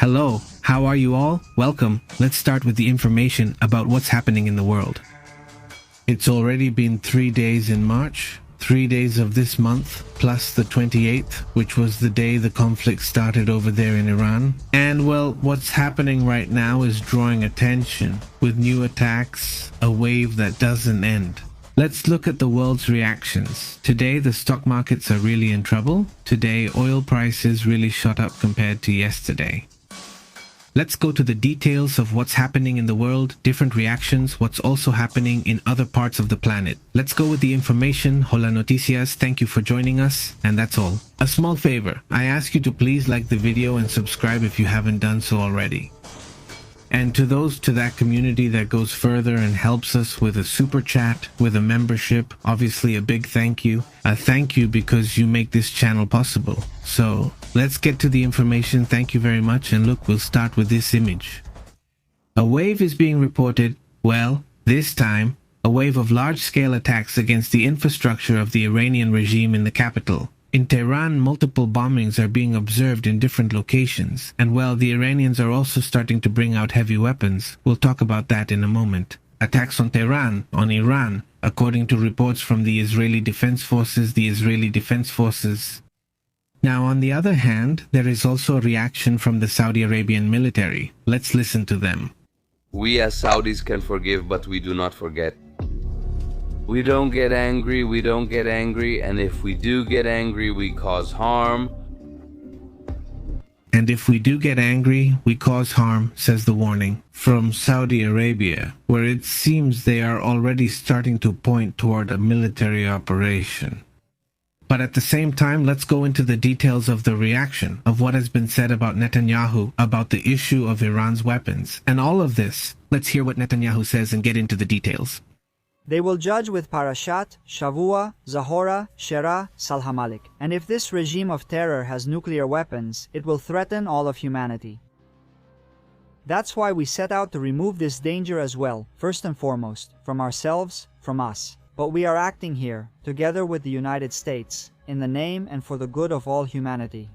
Hello, how are you all? Welcome. Let's start with the information about what's happening in the world. It's already been 3 days in March, 3 days of this month, plus the 28th, which was the day the conflict started over there in Iran. And well, what's happening right now is drawing attention, with new attacks, a wave that doesn't end. Let's look at the world's reactions. Today, the stock markets are really in trouble. Today, oil prices really shot up compared to yesterday. Let's go to the details of what's happening in the world, different reactions, what's also happening in other parts of the planet. Let's go with the information. Hola Noticias, thank you for joining us, and that's all. A small favor, I ask you to please like the video and subscribe if you haven't done so already. And to those to that community that goes further and helps us with a super chat, with a membership, obviously a big thank you. A thank you because you make this channel possible. So let's get to the information. Thank you very much. And look, we'll start with this image. A wave is being reported, well, this time, a wave of large-scale attacks against the infrastructure of the Iranian regime in the capital. In Tehran, multiple bombings are being observed in different locations, and while the Iranians are also starting to bring out heavy weapons, we'll talk about that in a moment. Attacks on Tehran, on Iran, according to reports from the Israeli Defense Forces, Now, on the other hand, there is also a reaction from the Saudi Arabian military. Let's listen to them. We as Saudis can forgive, but we do not forget. We don't get angry, and if we do get angry, we cause harm. And if we do get angry, we cause harm, says the warning from Saudi Arabia, where it seems they are already starting to point toward a military operation. But at the same time, let's go into the details of the reaction of what has been said about Netanyahu, about the issue of Iran's weapons, and all of this. Let's hear what Netanyahu says and get into the details. They will judge with Parashat, Shavua, Zahora, Shera, Salhamalik. And if this regime of terror has nuclear weapons, it will threaten all of humanity. That's why we set out to remove this danger as well, first and foremost, from ourselves, from us. But we are acting here, together with the United States, in the name and for the good of all humanity.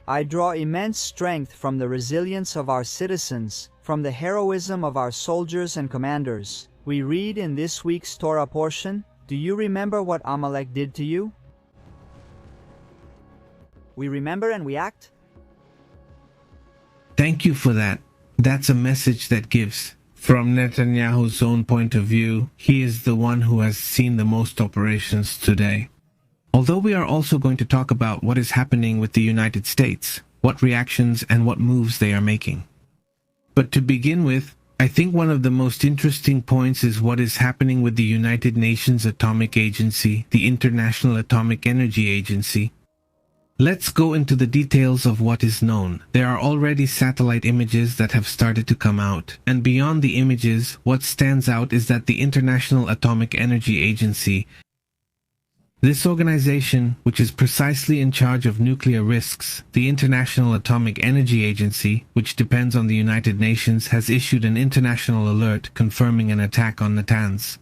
I draw immense strength from the resilience of our citizens, from the heroism of our soldiers and commanders. We read in this week's Torah portion, do you remember what Amalek did to you? We remember and we act? Thank you for that. That's a message that gives. From Netanyahu's own point of view, he is the one who has seen the most operations today. Although we are also going to talk about what is happening with the United States, what reactions and what moves they are making. But to begin with, I think one of the most interesting points is what is happening with the United Nations Atomic Agency, the International Atomic Energy Agency. Let's go into the details of what is known. There are already satellite images that have started to come out. And beyond the images, what stands out is that the International Atomic Energy Agency, this organization, which is precisely in charge of nuclear risks, the International Atomic Energy Agency, which depends on the United Nations, has issued an international alert confirming an attack on Natanz.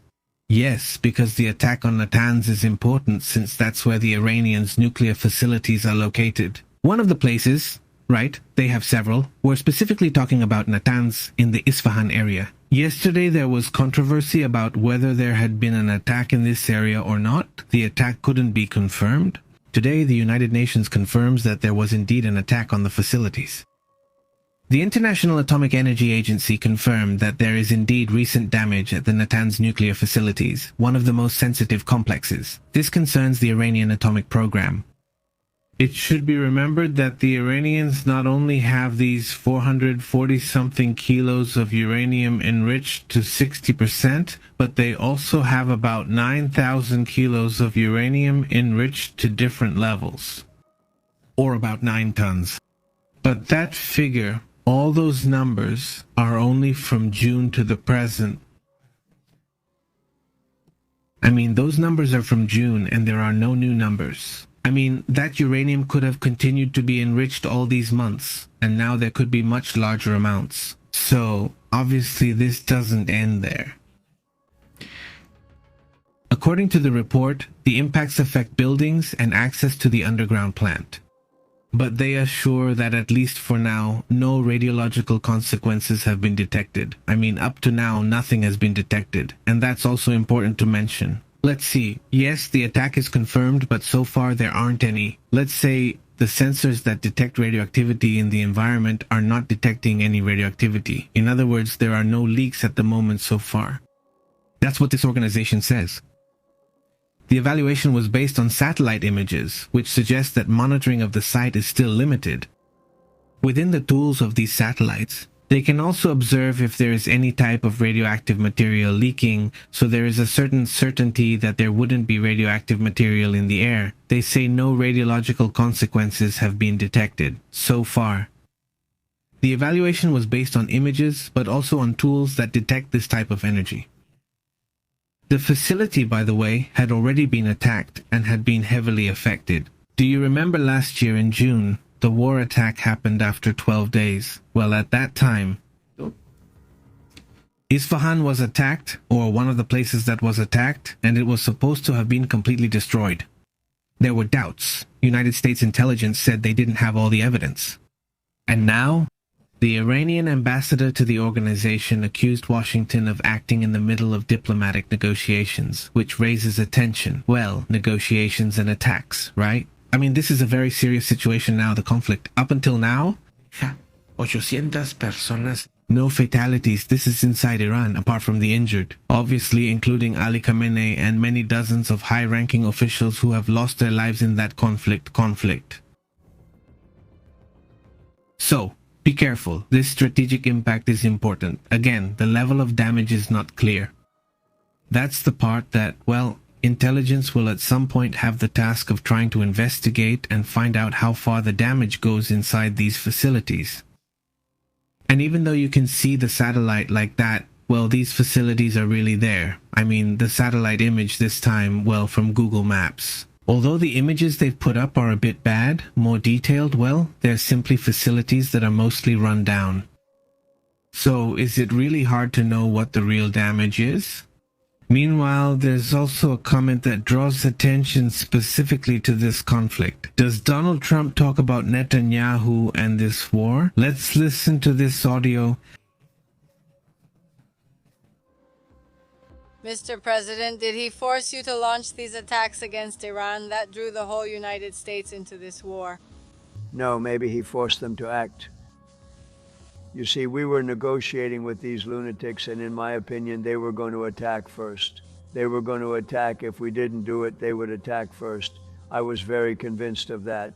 Yes, because the attack on Natanz is important since that's where the Iranians' nuclear facilities are located. One of the places, right, they have several, we're specifically talking about Natanz in the Isfahan area. Yesterday there was controversy about whether there had been an attack in this area or not. The attack couldn't be confirmed. Today the United Nations confirms that there was indeed an attack on the facilities. The International Atomic Energy Agency confirmed that there is indeed recent damage at the Natanz nuclear facilities, one of the most sensitive complexes. This concerns the Iranian atomic program. It should be remembered that the Iranians not only have these 440-something kilos of uranium enriched to 60%, but they also have about 9,000 kilos of uranium enriched to different levels, or about 9 tons. But that figure, all those numbers, are only from June to the present. I mean, those numbers are from June and there are no new numbers. I mean, that uranium could have continued to be enriched all these months, and now there could be much larger amounts. So, obviously this doesn't end there. According to the report, the impacts affect buildings and access to the underground plant. but they assure that at least for now, no radiological consequences have been detected. I mean, up to now, nothing has been detected, and that's also important to mention. Let's see. Yes, the attack is confirmed, but so far there aren't any. Let's say the sensors that detect radioactivity in the environment are not detecting any radioactivity. In other words, there are no leaks at the moment so far. That's what this organization says. The evaluation was based on satellite images, which suggests that monitoring of the site is still limited. Within the tools of these satellites, they can also observe if there is any type of radioactive material leaking, so there is a certain certainty that there wouldn't be radioactive material in the air. They say no radiological consequences have been detected, so far. The evaluation was based on images, but also on tools that detect this type of energy. The facility, by the way, had already been attacked and had been heavily affected. Do you remember last year in June? The war attack happened after 12 days. Well, at that time, Isfahan was attacked, or one of the places that was attacked, and it was supposed to have been completely destroyed. There were doubts. United States intelligence said they didn't have all the evidence. And now, the Iranian ambassador to the organization accused Washington of acting in the middle of diplomatic negotiations, which raises attention. Well, negotiations and attacks, right? I mean, this is a very serious situation now, the conflict. Up until now, 800 personas. No fatalities. This is inside Iran, apart from the injured. Obviously, including Ali Khamenei and many dozens of high-ranking officials who have lost their lives in that conflict. So, be careful. This strategic impact is important. Again, the level of damage is not clear. That's the part that, well, intelligence will at some point have the task of trying to investigate and find out how far the damage goes inside these facilities. And even though you can see the satellite like that, well, these facilities are really there. I mean, the satellite image this time, well, from Google Maps. Although the images they've put up are a bit bad, more detailed, well, they're simply facilities that are mostly run down. So, is it really hard to know what the real damage is? Meanwhile, there's also a comment that draws attention specifically to this conflict. Does Donald Trump talk about Netanyahu and this war? Let's listen to this audio. Mr. President, did he force you to launch these attacks against Iran that drew the whole United States into this war? No, maybe he forced them to act. You see, we were negotiating with these lunatics, and in my opinion, they were going to attack first. They were going to attack. If we didn't do it, they would attack first. I was very convinced of that.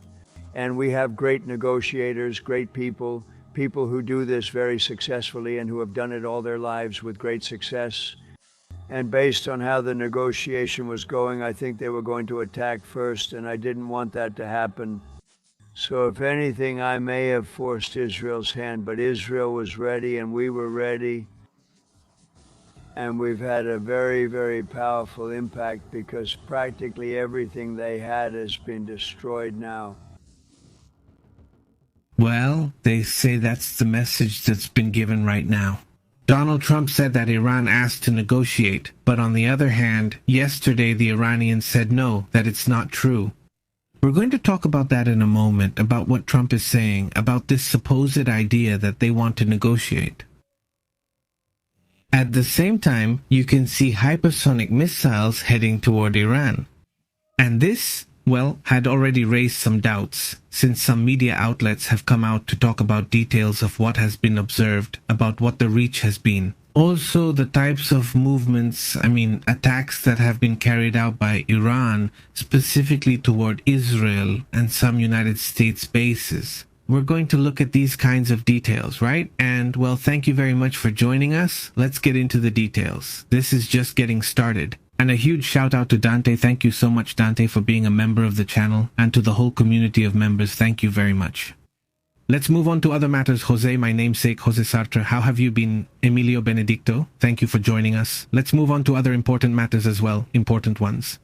And we have great negotiators, great people who do this very successfully and who have done it all their lives with great success. And based on how the negotiation was going, I think they were going to attack first, and I didn't want that to happen. So if anything, I may have forced Israel's hand, but Israel was ready and we were ready. And we've had a very, very powerful impact because practically everything they had has been destroyed now. Well, they say that's the message that's been given right now. Donald Trump said that Iran asked to negotiate, but on the other hand, yesterday the Iranians said no, that it's not true. We're going to talk about that in a moment, about what Trump is saying, about this supposed idea that they want to negotiate. At the same time, you can see hypersonic missiles heading toward Iran. And this, well, had already raised some doubts, since some media outlets have come out to talk about details of what has been observed, about what the reach has been. Also, the types of movements, attacks that have been carried out by Iran, specifically toward Israel and some United States bases. We're going to look at these kinds of details, right? And, well, thank you very much for joining us. Let's get into the details. This is just getting started. And a huge shout out to Dante. Thank you so much, Dante, for being a member of the channel. And to the whole community of members, thank you very much. Let's move on to other matters. Jose, my namesake, Jose Sartre. How have you been? Emilio Benedicto, thank you for joining us. Let's move on to other important matters as well, important ones.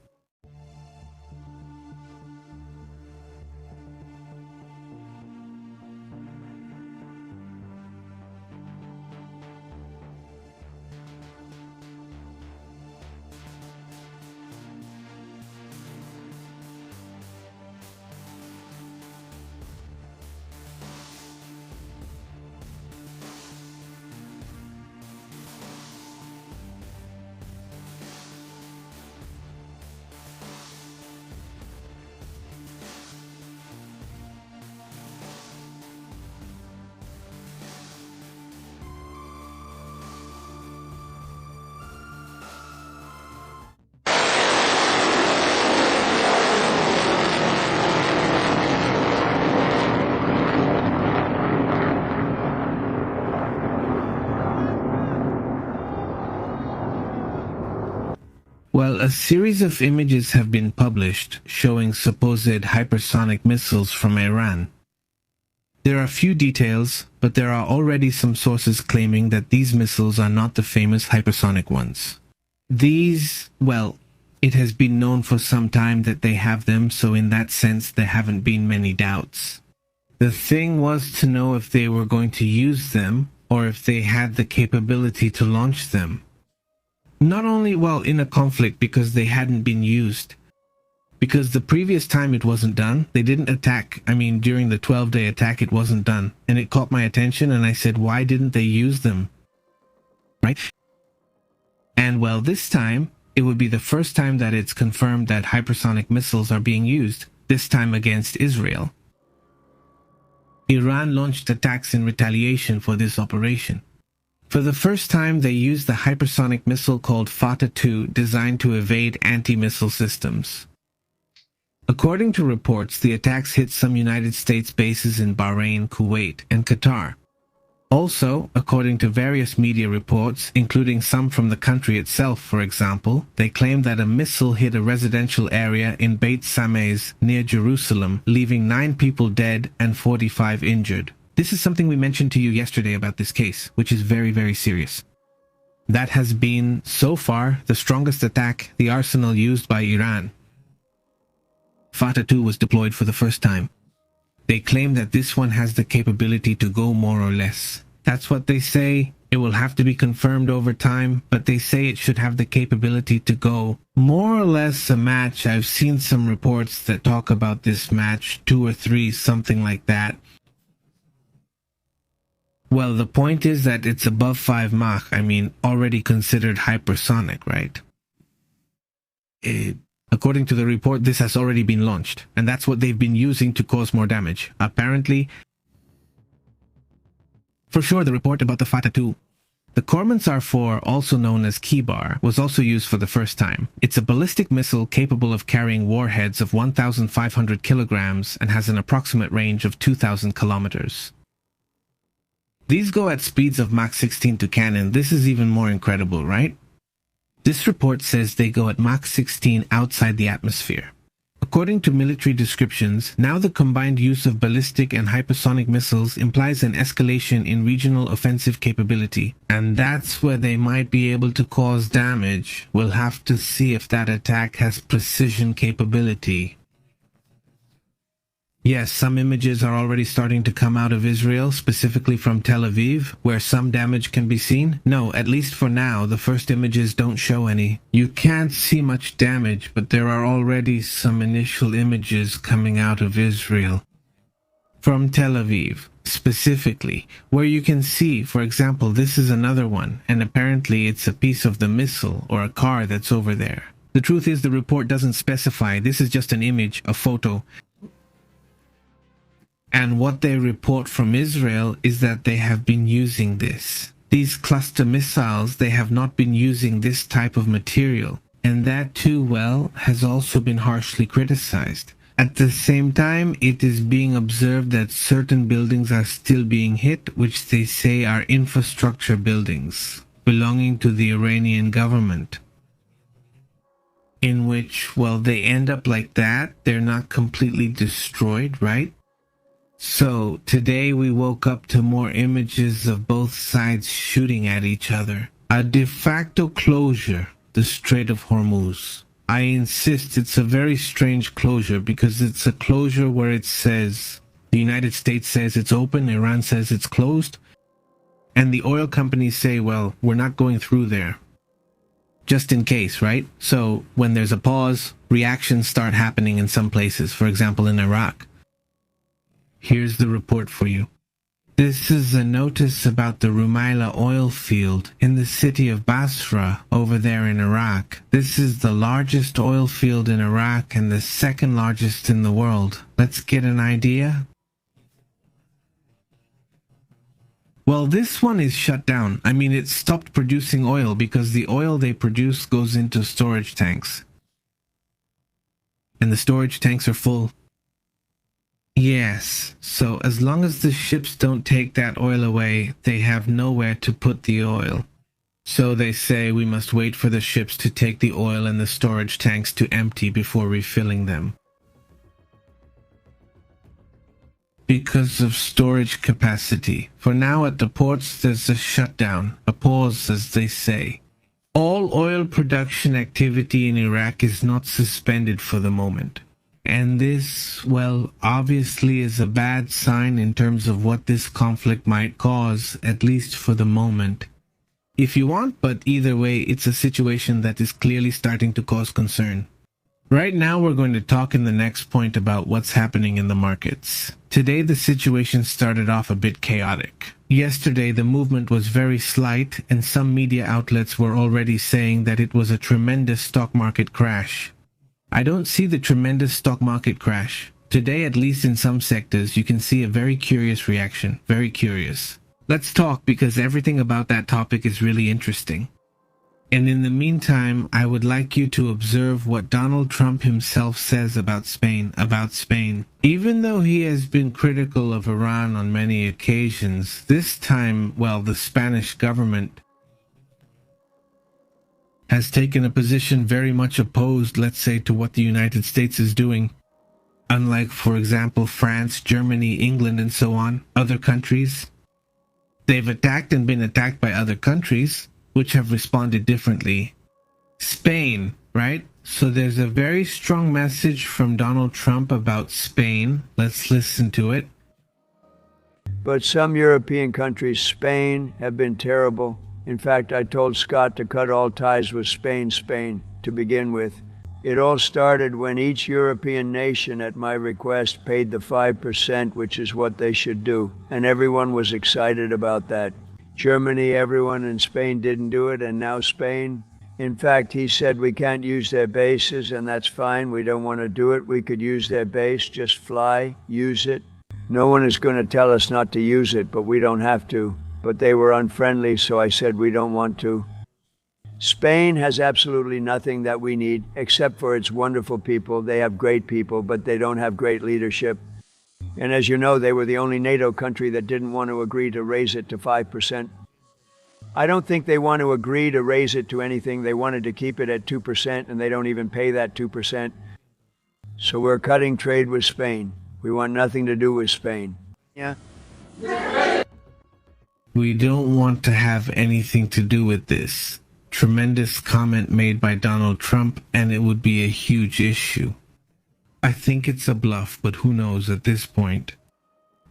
Well, a series of images have been published showing supposed hypersonic missiles from Iran. There are few details, but there are already some sources claiming that these missiles are not the famous hypersonic ones. These, well, it has been known for some time that they have them, so in that sense there haven't been many doubts. The thing was to know if they were going to use them, or if they had the capability to launch them. Not only, well, in a conflict because they hadn't been used. Because the previous time it wasn't done, they didn't attack. I mean, during the 12-day attack it wasn't done. And it caught my attention and I said, why didn't they use them? Right? And well, this time, it would be the first time that it's confirmed that hypersonic missiles are being used, this time against Israel. Iran launched attacks in retaliation for this operation. For the first time, they used the hypersonic missile called Fateh-2, designed to evade anti-missile systems. According to reports, the attacks hit some United States bases in Bahrain, Kuwait, and Qatar. Also, according to various media reports, including some from the country itself, for example, they claim that a missile hit a residential area in Beit Sames near Jerusalem, leaving 9 people dead and 45 injured. This is something we mentioned to you yesterday about this case, which is very, very serious. That has been, so far, the strongest attack, the arsenal used by Iran. Fateh-2 was deployed for the first time. They claim that this one has the capability to go more or less. That's what they say. It will have to be confirmed over time, but they say it should have the capability to go more or less a match. I've seen some reports that talk about this match, 2 or 3, something like that. Well, the point is that it's above 5 Mach, I mean, already considered hypersonic, right? According to the report, this has already been launched, and that's what they've been using to cause more damage. Apparently, for sure, the report about the Fateh-2. The Cormans 4, also known as Kibar, was also used for the first time. It's a ballistic missile capable of carrying warheads of 1,500 kilograms and has an approximate range of 2,000 kilometers. These go at speeds of Mach 16 to cannon. This is even more incredible, right? This report says they go at Mach 16 outside the atmosphere. According to military descriptions, now the combined use of ballistic and hypersonic missiles implies an escalation in regional offensive capability, and that's where they might be able to cause damage. We'll have to see if that attack has precision capability. Yes, some images are already starting to come out of Israel, specifically from Tel Aviv, where some damage can be seen. No, at least for now, the first images don't show any. You can't see much damage, but there are already some initial images coming out of Israel. From Tel Aviv, specifically, where you can see, for example, this is another one, and apparently it's a piece of the missile or a car that's over there. The truth is the report doesn't specify. This is just an image, a photo. And what they report from Israel is that they have been using this. These cluster missiles, they have not been using this type of material. And that too, well, has also been harshly criticized. At the same time, it is being observed that certain buildings are still being hit, which they say are infrastructure buildings belonging to the Iranian government. In which, well, they end up like that. They're not completely destroyed, right? So, today we woke up to more images of both sides shooting at each other. A de facto closure, the Strait of Hormuz. I insist it's a very strange closure because it's a closure where it says, the United States says it's open, Iran says it's closed, and the oil companies say, well, we're not going through there. Just in case, right? So, when there's a pause, reactions start happening in some places, for example in Iraq. Here's the report for you. This is a notice about the Rumaila oil field in the city of Basra over there in Iraq. This is the largest oil field in Iraq and the second largest in the world. Let's get an idea. Well, this one is shut down. I mean, it stopped producing oil because the oil they produce goes into storage tanks. And the storage tanks are full. Yes, so as long as the ships don't take that oil away, they have nowhere to put the oil. So they say we must wait for the ships to take the oil and the storage tanks to empty before refilling them. Because of storage capacity. For now at the ports there's a shutdown, a pause as they say. All oil production activity in Iraq is not suspended for the moment. And this, well, obviously is a bad sign in terms of what this conflict might cause, at least for the moment. If you want, but either way, it's a situation that is clearly starting to cause concern. Right now, we're going to talk in the next point about what's happening in the markets. Today, the situation started off a bit chaotic. Yesterday, the movement was very slight, and some media outlets were already saying that it was a tremendous stock market crash. I don't see the tremendous stock market crash. Today, at least in some sectors, you can see a very curious reaction. Very curious. Let's talk because everything about that topic is really interesting. And in the meantime, I would like you to observe what Donald Trump himself says about Spain. Even though he has been critical of Iran on many occasions, this time, well, the Spanish government has taken a position very much opposed, let's say, to what the United States is doing. Unlike, for example, France, Germany, England, and so on, other countries. They've attacked and been attacked by other countries, which have responded differently. Spain, right? So there's a very strong message from Donald Trump about Spain. Let's listen to it. But some European countries, Spain, have been terrible. In fact, I told Scott to cut all ties with Spain to begin with. It all started when each European nation, at my request, paid the 5%, which is what they should do. And everyone was excited about that. Germany, everyone, and Spain didn't do it, and now Spain. In fact, he said we can't use their bases, and that's fine. We don't want to do it. We could use their base, just fly, use it. No one is going to tell us not to use it, but we don't have to. But they were unfriendly, so I said we don't want to. Spain has absolutely nothing that we need, except for its wonderful people. They have great people, but they don't have great leadership. And as you know, they were the only NATO country that didn't want to agree to raise it to 5%. I don't think they want to agree to raise it to anything. They wanted to keep it at 2%, and they don't even pay that 2%. So we're cutting trade with Spain. We want nothing to do with Spain. Yeah. We don't want to have anything to do with this. Tremendous comment made by Donald Trump, and it would be a huge issue. I think it's a bluff, but who knows at this point.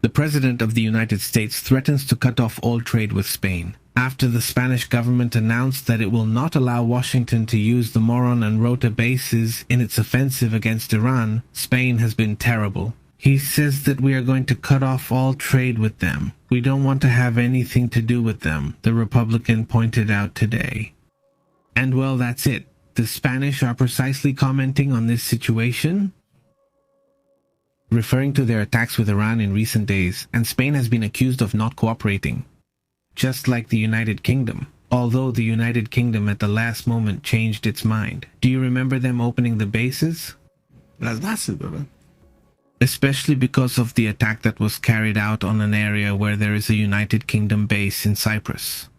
The President of the United States threatens to cut off all trade with Spain, after the Spanish government announced that it will not allow Washington to use the Moron and Rota bases in its offensive against Iran. Spain has been terrible. He says that we are going to cut off all trade with them. We don't want to have anything to do with them, the Republican pointed out today. And well, that's it. The Spanish are precisely commenting on this situation, referring to their attacks with Iran in recent days, and Spain has been accused of not cooperating. Just like the United Kingdom, although the United Kingdom at the last moment changed its mind. Do you remember them opening the bases? Las bases, brother. Especially because of the attack that was carried out on an area where there is a United Kingdom base in Cyprus.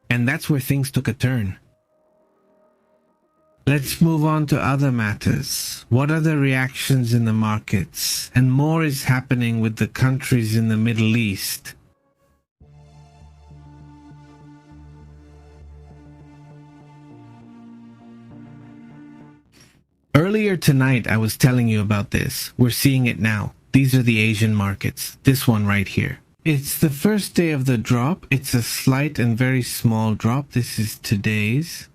And that's where things took a turn. Let's move on to other matters. What are the reactions in the markets? And more is happening with the countries in the Middle East. Earlier tonight, I was telling you about this. We're seeing it now. These are the Asian markets. This one right here. It's the first day of the drop. It's a slight and very small drop. This is today's.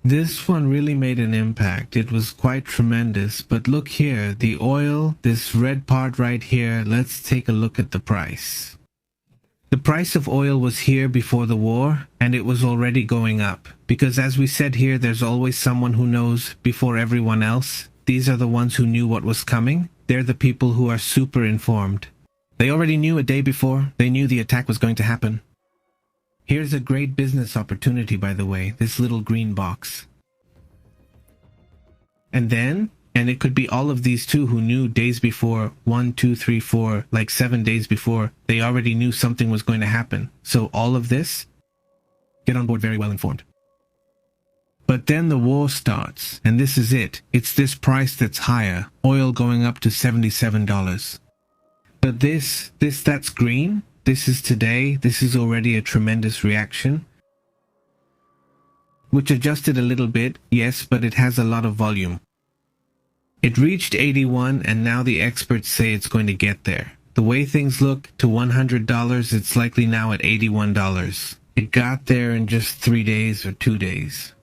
This one really made an impact. It was quite tremendous. But look here, the oil, this red part right here, let's take a look at the price. The price of oil was here before the war, and it was already going up. Because as we said here, there's always someone who knows before everyone else. These are the ones who knew what was coming. They're the people who are super informed. They already knew a day before. They knew the attack was going to happen. Here's a great business opportunity, by the way, this little green box. And it could be all of these too who knew days before, 1, 2, 3, 4, like 7 days before, they already knew something was going to happen. So all of this, Get on board very well informed. But then the war starts, and this is it. It's this price that's higher, oil going up to $77. But that's green. This is today. This is already a tremendous reaction, which adjusted a little bit, yes, but it has a lot of volume. It reached 81, and now the experts say it's going to get there. The way things look, to $100, it's likely now at $81. It got there in just 3 days or 2 days.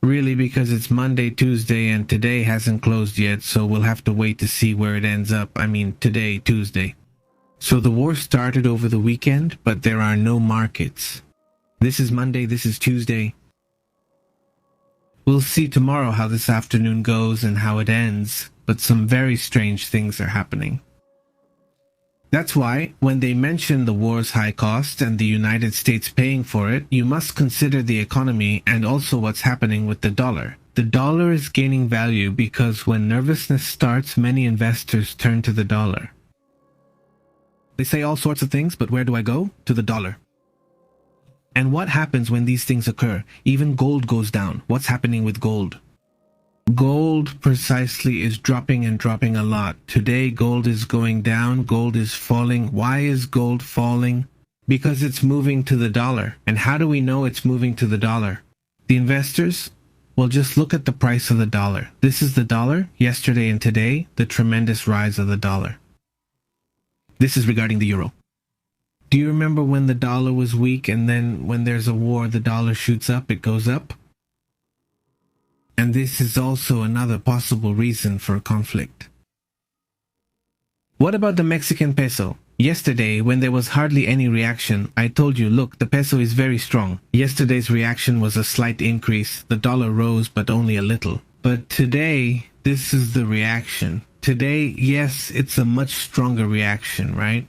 Really, because it's Monday, Tuesday, and today hasn't closed yet, so we'll have to wait to see where it ends up. I mean, today, Tuesday. So the war started over the weekend, but there are no markets. This is Monday, this is Tuesday. We'll see tomorrow how this afternoon goes and how it ends, but some very strange things are happening. That's why, when they mention the war's high cost and the United States paying for it, you must consider the economy and also what's happening with the dollar. The dollar is gaining value because when nervousness starts, many investors turn to the dollar. They say all sorts of things, but where do I go? To the dollar. And what happens when these things occur? Even gold goes down. What's happening with gold? Gold precisely is dropping and dropping a lot. Today gold is going down, gold is falling. Why is gold falling? Because it's moving to the dollar. And how do we know it's moving to the dollar? The investors? Well, just look at the price of the dollar. This is the dollar, yesterday and today, the tremendous rise of the dollar. This is regarding the euro. Do you remember when the dollar was weak and then when there's a war, the dollar shoots up, it goes up? And this is also another possible reason for a conflict. What about the Mexican peso? Yesterday, when there was hardly any reaction, I told you, look, the peso is very strong. Yesterday's reaction was a slight increase. The dollar rose, but only a little. But today, this is the reaction. Today, yes, it's a much stronger reaction, right?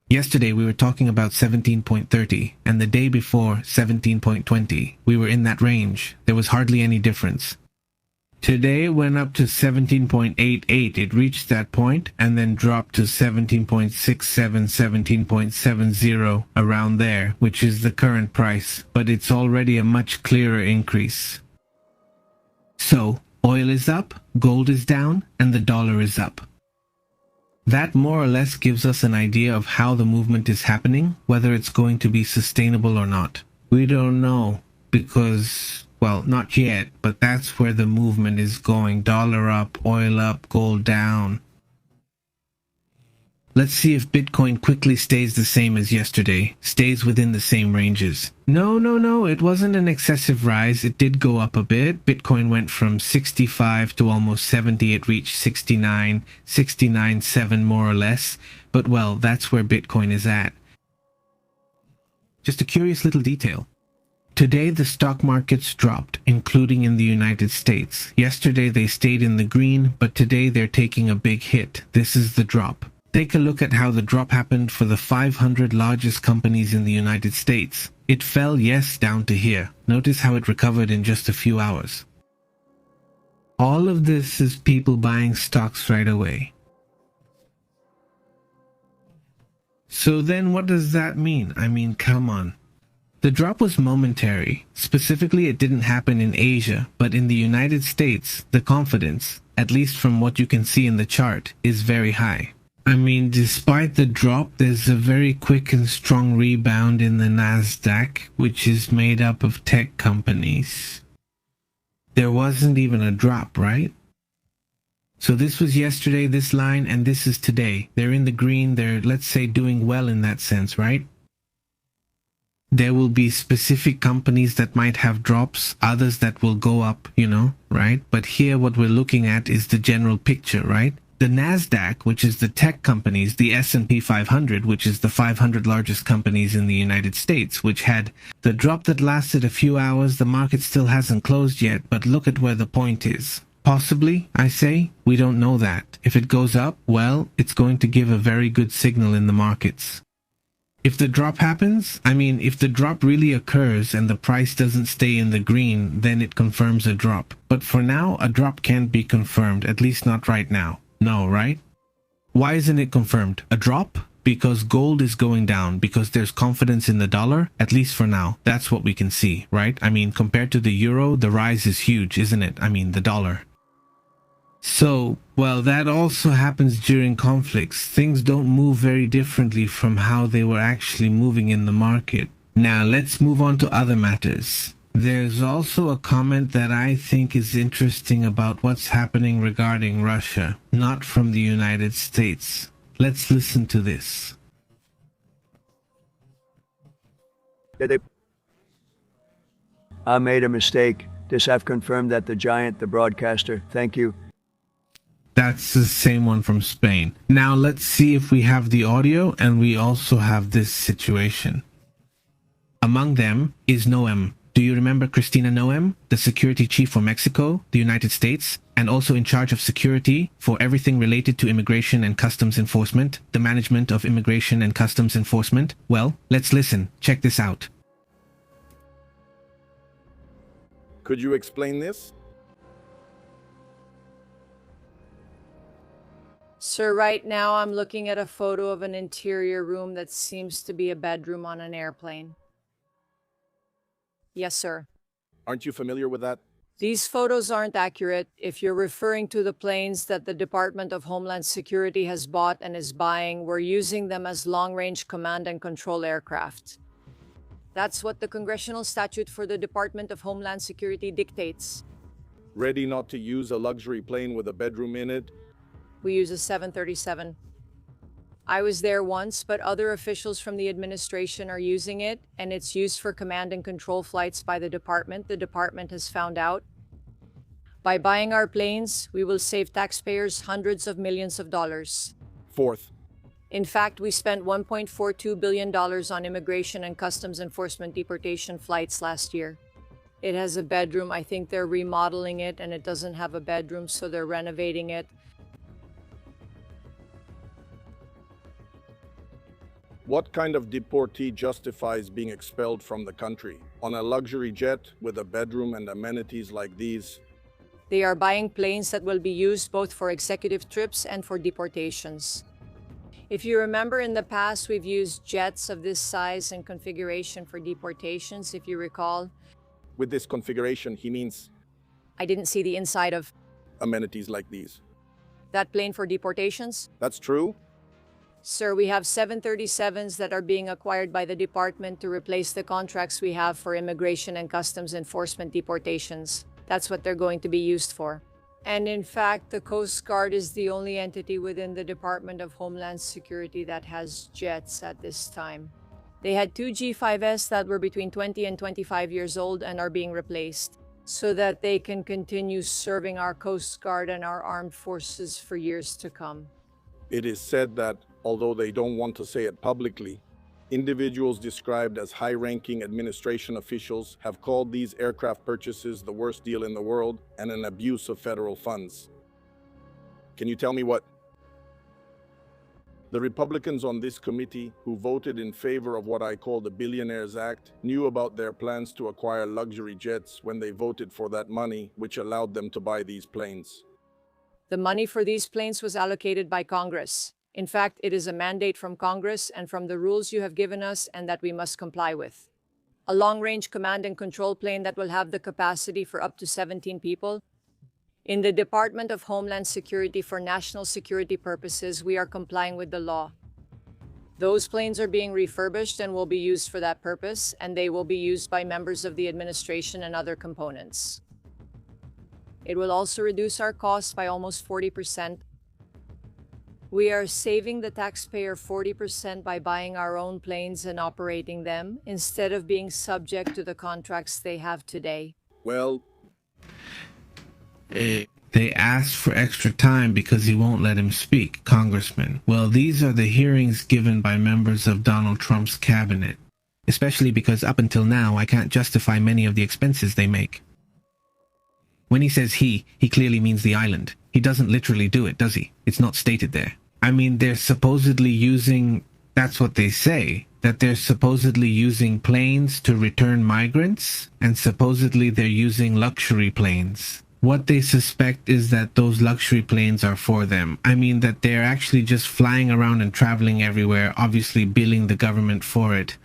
Yesterday, we were talking about 17.30, and the day before, 17.20. We were in that range. There was hardly any difference. Today, it went up to 17.88. It reached that point, and then dropped to 17.67, 17.70, around there, which is the current price. But it's already a much clearer increase. So, oil is up, gold is down, and the dollar is up. That more or less gives us an idea of how the movement is happening, whether it's going to be sustainable or not. We don't know, because, well, not yet, but that's where the movement is going. Dollar up, oil up, gold down. Let's see if Bitcoin quickly stays the same as yesterday, stays within the same ranges. No, it wasn't an excessive rise. It did go up a bit. Bitcoin went from 65 to almost 70. It reached 69, 69.7 more or less. But well, that's where Bitcoin is at. Just a curious little detail. Today the stock markets dropped, including in the United States. Yesterday they stayed in the green, but today they're taking a big hit. This is the drop. Take a look at how the drop happened for the 500 largest companies in the United States. It fell, yes, down to here. Notice how it recovered in just a few hours. All of this is people buying stocks right away. So then what does that mean? I mean, come on. The drop was momentary. Specifically, it didn't happen in Asia, but in the United States, the confidence, at least from what you can see in the chart, is very high. I mean, despite the drop, there's a very quick and strong rebound in the Nasdaq, which is made up of tech companies. There wasn't even a drop, right? So this was yesterday, this line, and this is today. They're in the green, they're, let's say, doing well in that sense, right? There will be specific companies that might have drops, others that will go up, right? But here what we're looking at is the general picture, right? The Nasdaq, which is the tech companies, the S&P 500, which is the 500 largest companies in the United States, which had the drop that lasted a few hours. The market still hasn't closed yet, but look at where the point is. Possibly, I say, we don't know that. If it goes up, well, it's going to give a very good signal in the markets. If the drop happens, if the drop really occurs and the price doesn't stay in the green, then it confirms a drop. But for now, a drop can't be confirmed, at least not right now. No, right? Why isn't it confirmed? A drop? because gold is going down, because there's confidence in the dollar, at least for now. That's what we can see, right? I mean, compared to the euro, the rise is huge, isn't it? I mean, the dollar. So, well, that also happens during conflicts. Things don't move very differently from how they were actually moving in the market. Now, let's move on to other matters. There's also a comment that I think is interesting about what's happening regarding Russia, not from the United States. Let's listen to this. I made a mistake. This I've confirmed that the giant, the broadcaster. Thank you. That's the same one from Spain. Now let's see if we have the audio and we also have this situation. Among them is Noem. Do you remember Cristina Noem, the security chief for Mexico, the United States, and also in charge of security for everything related to immigration and customs enforcement, the management of immigration and customs enforcement? Well, let's listen. Check this out. Could you explain this? Sir, right now I'm looking at a photo of an interior room that seems to be a bedroom on an airplane. Yes, sir. Aren't you familiar with that? These photos aren't accurate. If you're referring to the planes that the Department of Homeland Security has bought and is buying, we're using them as long-range command and control aircraft. That's what the congressional statute for the Department of Homeland Security dictates. Ready not to use a luxury plane with a bedroom in it? We use a 737. I was there once, but other officials from the administration are using it, and it's used for command and control flights by the department. The department has found out. By buying our planes, we will save taxpayers hundreds of millions of dollars. Fourth, In fact, we spent $1.42 billion on immigration and customs enforcement deportation flights last year. It has a bedroom. I think they're remodeling it, and it doesn't have a bedroom, so they're renovating it. what kind of deportee justifies being expelled from the country? On a luxury jet with a bedroom and amenities like these? They are buying planes that will be used both for executive trips and for deportations. If you remember, in the past, we've used jets of this size and configuration for deportations, if you recall. With this configuration, he means I didn't see the inside of amenities like these. that plane for deportations. That's true? Sir, we have 737s that are being acquired by the department to replace the contracts we have for immigration and customs enforcement deportations. That's what they're going to be used for. And in fact, the Coast Guard is the only entity within the Department of Homeland Security that has jets at this time. They had two G5S that were between 20 and 25 years old and are being replaced so that they can continue serving our Coast Guard and our armed forces for years to come. It is said that, although they don't want to say it publicly, individuals described as high-ranking administration officials have called these aircraft purchases the worst deal in the world and an abuse of federal funds. Can you tell me what? The Republicans on this committee, who voted in favor of what I call the Billionaires Act, knew about their plans to acquire luxury jets when they voted for that money, which allowed them to buy these planes. The money for these planes was allocated by Congress. In fact, it is a mandate from Congress and from the rules you have given us and that we must comply with. A long-range command and control plane that will have the capacity for up to 17 people. In the Department of Homeland Security, for national security purposes, we are complying with the law. Those planes are being refurbished and will be used for that purpose, and they will be used by members of the administration and other components. It will also reduce our costs by almost 40%. We are saving the taxpayer 40% by buying our own planes and operating them, instead of being subject to the contracts they have today. Well, They asked for extra time because he won't let him speak, Congressman. Well, these are the hearings given by members of Donald Trump's cabinet, especially because up until now, I can't justify many of the expenses they make. When he says he clearly means the island. He doesn't literally do it, does he? It's not stated there. I mean, they're supposedly using, that's what they say, that they're supposedly using planes to return migrants, and supposedly they're using luxury planes. What they suspect is that those luxury planes are for them. I mean that they're actually just flying around and traveling everywhere, obviously billing the government for it.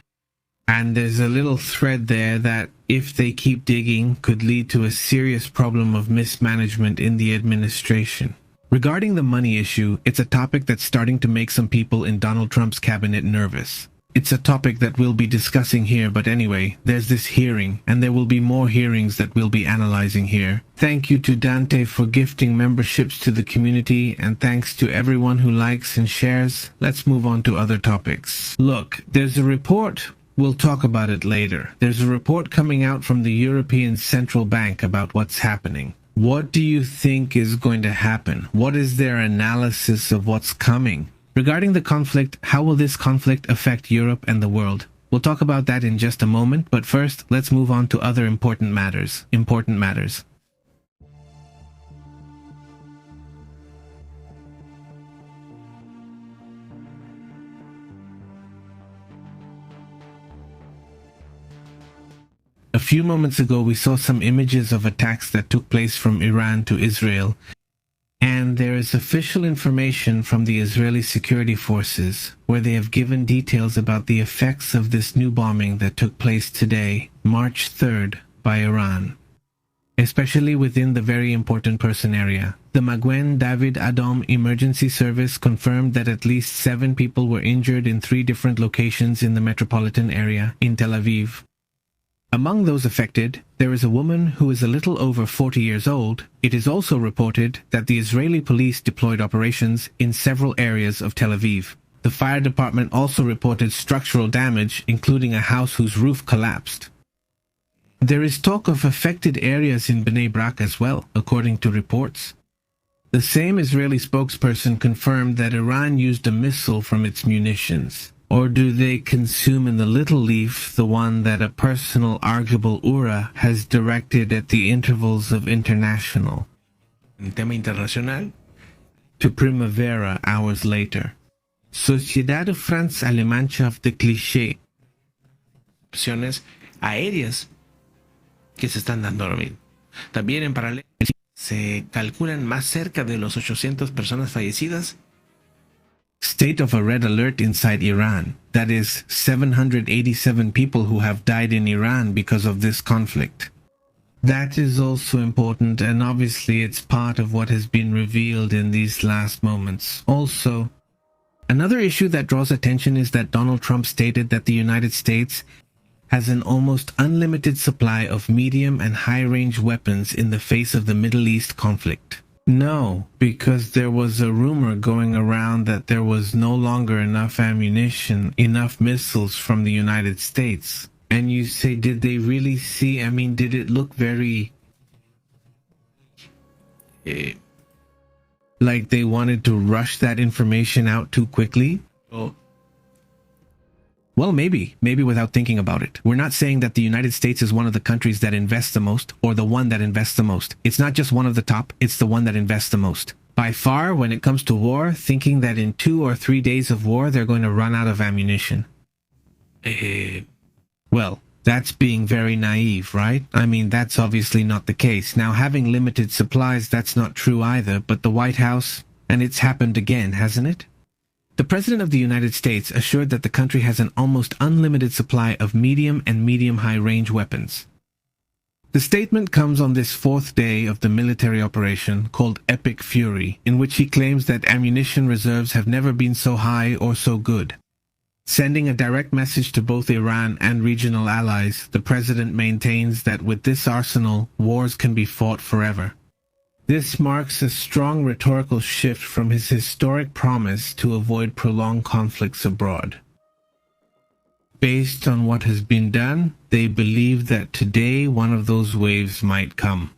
And there's a little thread there that, if they keep digging, could lead to a serious problem of mismanagement in the administration. Regarding the money issue, it's a topic that's starting to make some people in Donald Trump's cabinet nervous. It's a topic that we'll be discussing here, but anyway, there's this hearing, and there will be more hearings that we'll be analyzing here. Thank you to Dante for gifting memberships to the community, and thanks to everyone who likes and shares. Let's move on to other topics. Look, there's a report. We'll talk about it later. There's a report coming out from the European Central Bank about what's happening. What do you think is going to happen? What is their analysis of what's coming? Regarding the conflict, how will this conflict affect Europe and the world? We'll talk about that in just a moment, but first, let's move on to other important matters. A few moments ago, we saw some images of attacks that took place from Iran to Israel, and there is official information from the Israeli security forces where they have given details about the effects of this new bombing that took place today, March 3rd, by Iran, especially within the very important person area. The Maguen David Adom Emergency Service confirmed that at least 7 people were injured in 3 different locations in the metropolitan area in Tel Aviv. Among those affected, there is a woman who is a little over 40 years old. It is also reported that the Israeli police deployed operations in several areas of Tel Aviv. The fire department also reported structural damage, including a house whose roof collapsed. There is talk of affected areas in Bnei Brak as well, according to reports. The same Israeli spokesperson confirmed that Iran used a missile from its munitions. Or do they consume in the little leaf the one that a personal arguable URA has directed at the intervals of international? En tema internacional? To Primavera hours later. Sociedad France Alemannschafft de Cliché. Opciones aéreas que se están dando ahora mismo. También en paralelo se calculan más cerca de los 800 personas fallecidas. State of a red alert inside Iran. That is 787 people who have died in Iran because of this conflict. That is also important, and obviously it's part of what has been revealed in these last moments. Also, another issue that draws attention is that Donald Trump stated that the United States has an almost unlimited supply of medium and high-range weapons in the face of the Middle East conflict. No, because there was a rumor going around that there was no longer enough ammunition, enough missiles from the United States. And you say, did they really see? I mean, did it look very like they wanted to rush that information out too quickly? Oh. Well, maybe without thinking about it. We're not saying that the United States is one of the countries that invests the most or the one that invests the most. It's not just one of the top, it's the one that invests the most. By far, when it comes to war, thinking that in 2 or 3 days of war, they're going to run out of ammunition. Well, that's being very naive, right? I mean, that's obviously not the case. Now, having limited supplies, that's not true either, but the White House, and it's happened again, hasn't it? The President of the United States assured that the country has an almost unlimited supply of medium and medium-high-range weapons. The statement comes on this 4th day of the military operation called Epic Fury, in which he claims that ammunition reserves have never been so high or so good. Sending a direct message to both Iran and regional allies, the President maintains that with this arsenal, wars can be fought forever. This marks a strong rhetorical shift from his historic promise to avoid prolonged conflicts abroad. Based on what has been done, they believe that today one of those waves might come.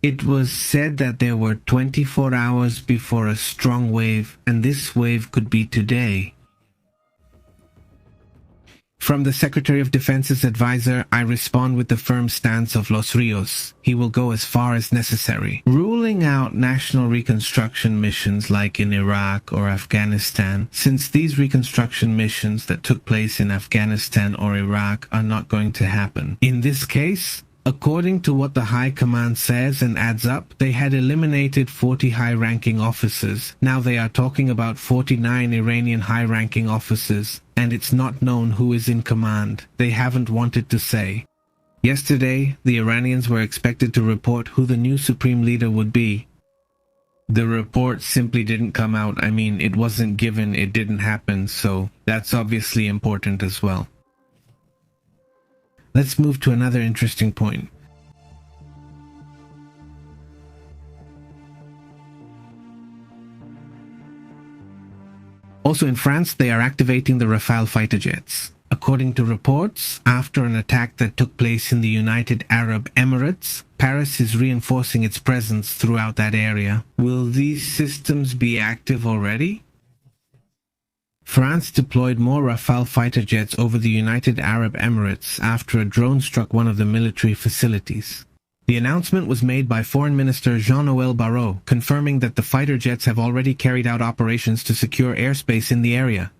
It was said that there were 24 hours before a strong wave, and this wave could be today. From the Secretary of Defense's advisor, I respond with the firm stance of Los Rios. He will go as far as necessary. Rule ruling out national reconstruction missions like in Iraq or Afghanistan, since these reconstruction missions that took place in Afghanistan or Iraq are not going to happen. In this case, according to what the High Command says and adds up, they had eliminated 40 high-ranking officers. Now they are talking about 49 Iranian high-ranking officers, and it's not known who is in command. They haven't wanted to say. Yesterday, the Iranians were expected to report who the new supreme leader would be. The report simply didn't come out. I mean, it wasn't given, it didn't happen, so that's obviously important as well. Let's move to another interesting point. Also in France, they are activating the Rafale fighter jets. According to reports, after an attack that took place in the United Arab Emirates, Paris is reinforcing its presence throughout that area. Will these systems be active already? France deployed more Rafale fighter jets over the United Arab Emirates after a drone struck one of the military facilities. The announcement was made by Foreign Minister Jean-Noël Barrot, confirming that the fighter jets have already carried out operations to secure airspace in the area.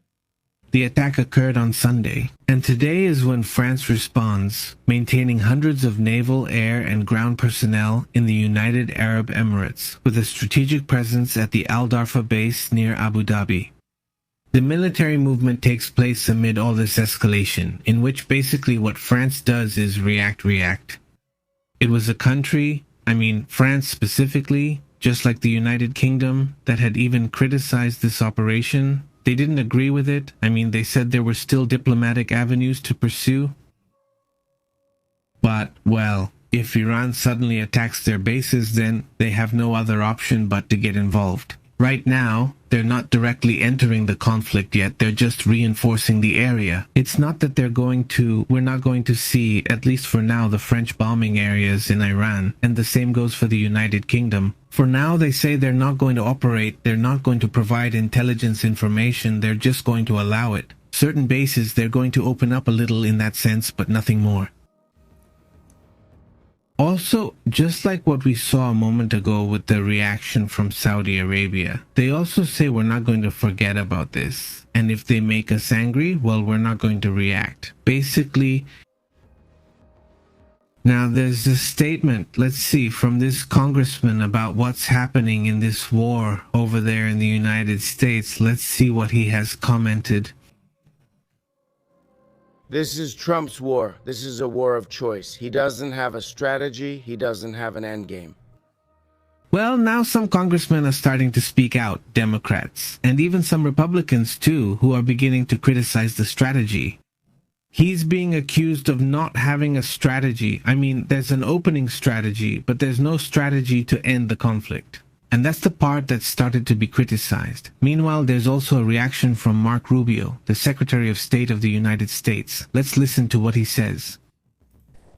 The attack occurred on Sunday, and today is when France responds, maintaining hundreds of naval, air, and ground personnel in the United Arab Emirates, with a strategic presence at the Al Darfa base near Abu Dhabi. The military movement takes place amid all this escalation, in which basically what France does is react. It was a country, France specifically, just like the United Kingdom, that had even criticized this operation. They didn't agree with it. They said there were still diplomatic avenues to pursue. But, well, if Iran suddenly attacks their bases, then they have no other option but to get involved. Right now, they're not directly entering the conflict yet, they're just reinforcing the area. It's not that we're not going to see, at least for now, the French bombing areas in Iran, and the same goes for the United Kingdom. For now, they say they're not going to operate, they're not going to provide intelligence information, they're just going to allow it. Certain bases, they're going to open up a little in that sense, but nothing more. Also, just like what we saw a moment ago with the reaction from Saudi Arabia, they also say we're not going to forget about this. And if they make us angry, well, we're not going to react. Basically, now there's a statement, let's see, from this congressman about what's happening in this war over there in the United States. Let's see what he has commented. This is Trump's war. This is a war of choice. He doesn't have a strategy. He doesn't have an end game. Well, now some congressmen are starting to speak out, Democrats, and even some Republicans too, who are beginning to criticize the strategy. He's being accused of not having a strategy. There's an opening strategy, but there's no strategy to end the conflict. And that's the part that started to be criticized. Meanwhile, there's also a reaction from Marco Rubio, the Secretary of State of the United States. Let's listen to what he says.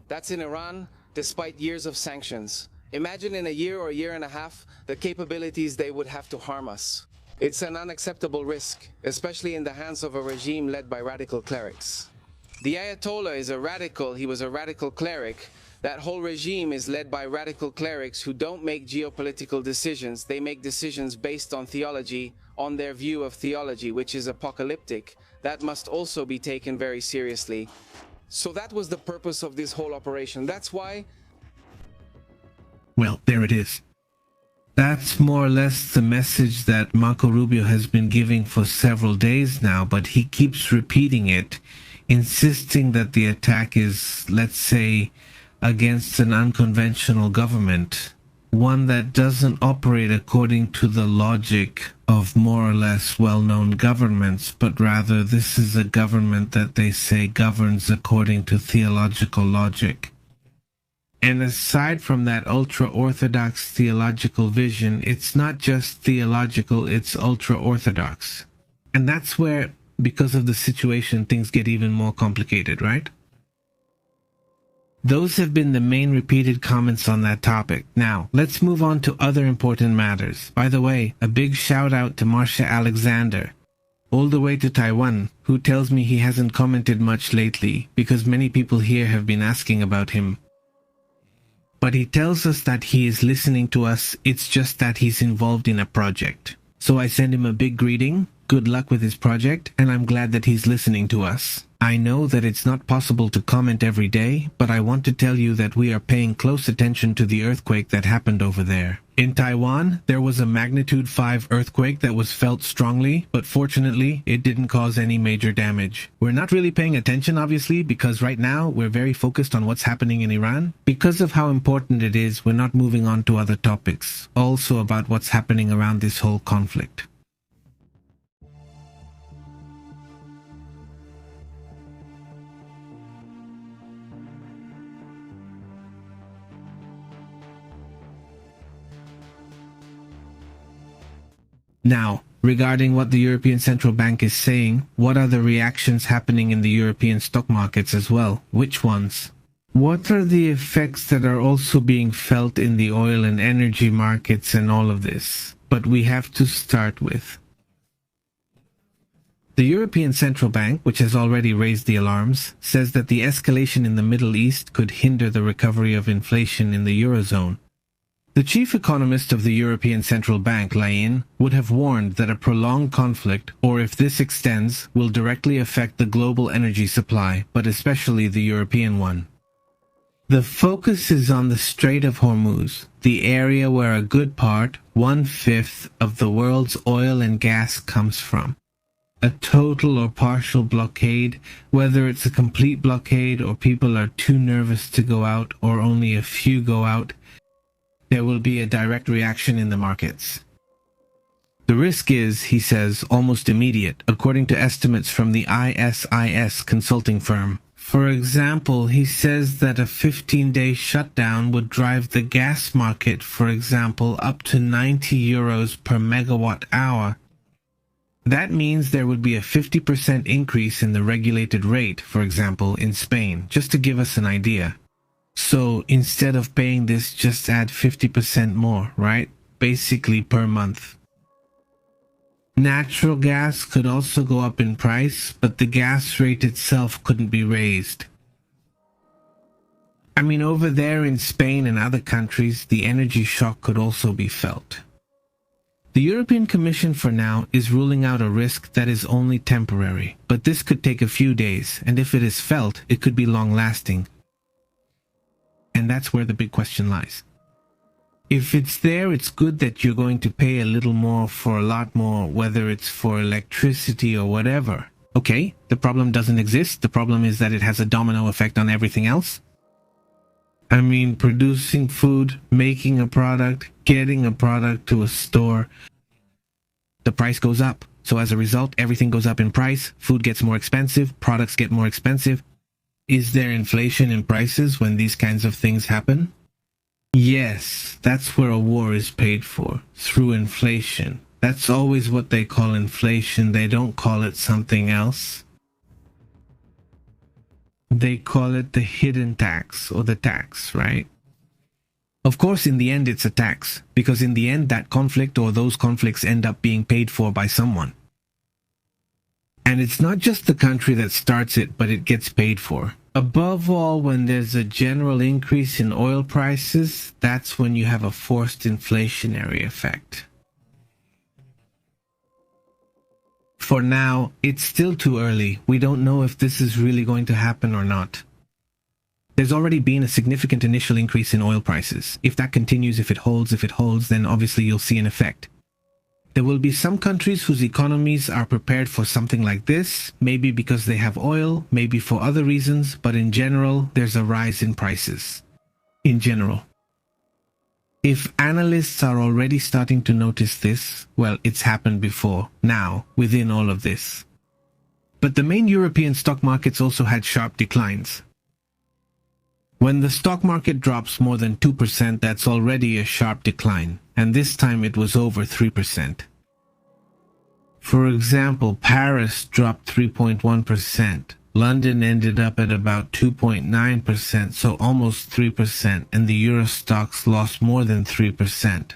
That's in Iran, despite years of sanctions. Imagine in a year or a year and a half, the capabilities they would have to harm us. It's an unacceptable risk, especially in the hands of a regime led by radical clerics. The Ayatollah is a radical, he was a radical cleric. That whole regime is led by radical clerics who don't make geopolitical decisions. They make decisions based on theology, on their view of theology, which is apocalyptic. That must also be taken very seriously. So that was the purpose of this whole operation. That's why... Well, there it is. That's more or less the message that Marco Rubio has been giving for several days now, but he keeps repeating it, insisting that the attack is, let's say, against an unconventional government, one that doesn't operate according to the logic of more or less well-known governments, but rather this is a government that they say governs according to theological logic. And aside from that ultra-orthodox theological vision, it's not just theological, it's ultra-orthodox. And that's where, because of the situation, things get even more complicated, right? Those have been the main repeated comments on that topic. Now, let's move on to other important matters. By the way, a big shout out to Marsha Alexander, all the way to Taiwan, who tells me he hasn't commented much lately because many people here have been asking about him. but he tells us that he is listening to us. It's just that he's involved in a project. So I send him a big greeting, good luck with his project, and I'm glad that he's listening to us. I know that it's not possible to comment every day, but I want to tell you that we are paying close attention to the earthquake that happened over there. In Taiwan, there was a magnitude 5 earthquake that was felt strongly, but fortunately, it didn't cause any major damage. We're not really paying attention, obviously, because right now, we're very focused on what's happening in Iran. Because of how important it is, we're not moving on to other topics, also about what's happening around this whole conflict. Now, regarding what the European Central Bank is saying, what are the reactions happening in the European stock markets as well? Which ones? What are the effects that are also being felt in the oil and energy markets and all of this? But we have to start with the European Central Bank, which has already raised the alarms, says that the escalation in the Middle East could hinder the recovery of inflation in the Eurozone. The chief economist of the European Central Bank, Lain, would have warned that a prolonged conflict, or if this extends, will directly affect the global energy supply, but especially the European one. The focus is on the Strait of Hormuz, the area where a good part, 1/5 of the world's oil and gas comes from. A total or partial blockade, whether it's a complete blockade or people are too nervous to go out or only a few go out, there will be a direct reaction in the markets. The risk is, he says, almost immediate, according to estimates from the ISIS consulting firm. For example, he says that a 15-day shutdown would drive the gas market, for example, up to 90 euros per megawatt hour. That means there would be a 50% increase in the regulated rate, for example, in Spain, just to give us an idea. So instead of paying this, just add 50% more, right? Basically per month. Natural gas could also go up in price, but the gas rate itself couldn't be raised. I mean, over there in Spain and other countries, the energy shock could also be felt. The European Commission for now is ruling out a risk that is only temporary, but this could take a few days, and if it is felt, it could be long-lasting. And that's where the big question lies. If it's there, it's good that you're going to pay a little more for a lot more, whether it's for electricity or whatever. Okay, the problem doesn't exist. The problem is that it has a domino effect on everything else. I mean, producing food, making a product, getting a product to a store, the price goes up. So as a result, everything goes up in price, food gets more expensive, products get more expensive. Is there inflation in prices when these kinds of things happen? Yes, that's where a war is paid for, through inflation. That's always what they call inflation. They don't call it something else. They call it the hidden tax, or the tax, right? Of course, in the end, it's a tax, because in the end, that conflict or those conflicts end up being paid for by someone. And it's not just the country that starts it, but it gets paid for. Above all, when there's a general increase in oil prices, that's when you have a forced inflationary effect. For now, it's still too early. We don't know if this is really going to happen or not. There's already been a significant initial increase in oil prices. If that continues, if it holds, then obviously you'll see an effect. There will be some countries whose economies are prepared for something like this, maybe because they have oil, maybe for other reasons, but in general, there's a rise in prices. In general. If analysts are already starting to notice this, well, it's happened before, now, within all of this. But the main European stock markets also had sharp declines. When the stock market drops more than 2%, that's already a sharp decline, and this time it was over 3%. For example, Paris dropped 3.1%. London ended up at about 2.9%, so almost 3%, and the Euro stocks lost more than 3%.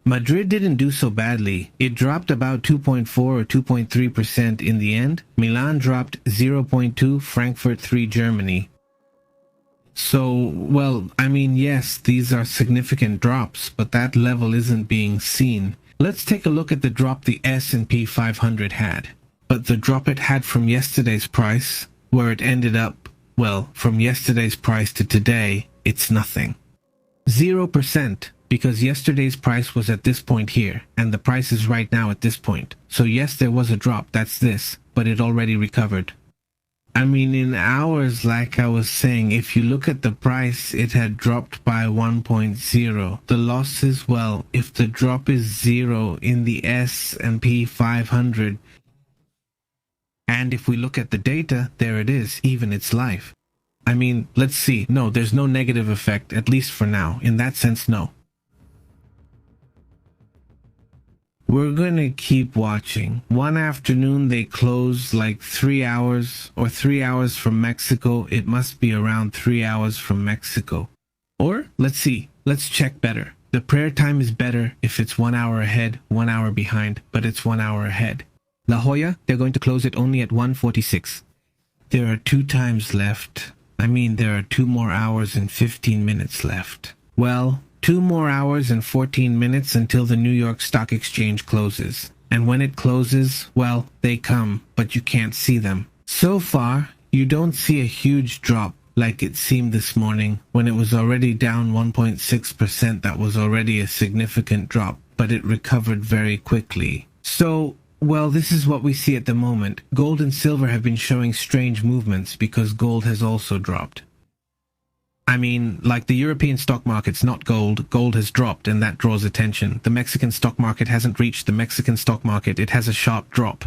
Madrid didn't do so badly. It dropped about 2.4 or 2.3% in the end. Milan dropped 0.2, Frankfurt 3, Germany. So, well, I mean, yes, these are significant drops, but that level isn't being seen. Let's take a look at the drop the S&P 500 had. But the drop it had from yesterday's price, where it ended up, well, from yesterday's price to today, it's nothing. 0%, because yesterday's price was at this point here, and the price is right now at this point. So yes, there was a drop, that's this, but it already recovered. I mean, in hours, like I was saying, if you look at the price, it had dropped by 1.0. The losses, well, if the drop is 0 in the S&P 500, and if we look at the data, there it is, even its life. I mean, let's see. No, there's no negative effect, at least for now. In that sense, no. We're gonna keep watching. One afternoon they closed like 3 hours, or 3 hours from Mexico. It must be around 3 hours from Mexico. Or, let's see, let's check better. The prayer time is better if it's 1 hour ahead, 1 hour behind, but it's 1 hour ahead. La Jolla, they're going to close it only at 1:46. There are 2 times left. I mean, there are 2 more hours and 15 minutes left. Well, 2 more hours and 14 minutes until the New York Stock Exchange closes. And when it closes, well, they come, but you can't see them. So far, you don't see a huge drop like it seemed this morning when it was already down 1.6%. That was already a significant drop, but it recovered very quickly. So, well, this is what we see at the moment. Gold and silver have been showing strange movements because gold has also dropped. I mean, like the European stock market's not gold. Gold has dropped, and that draws attention. The Mexican stock market hasn't reached the Mexican stock market. It has a sharp drop.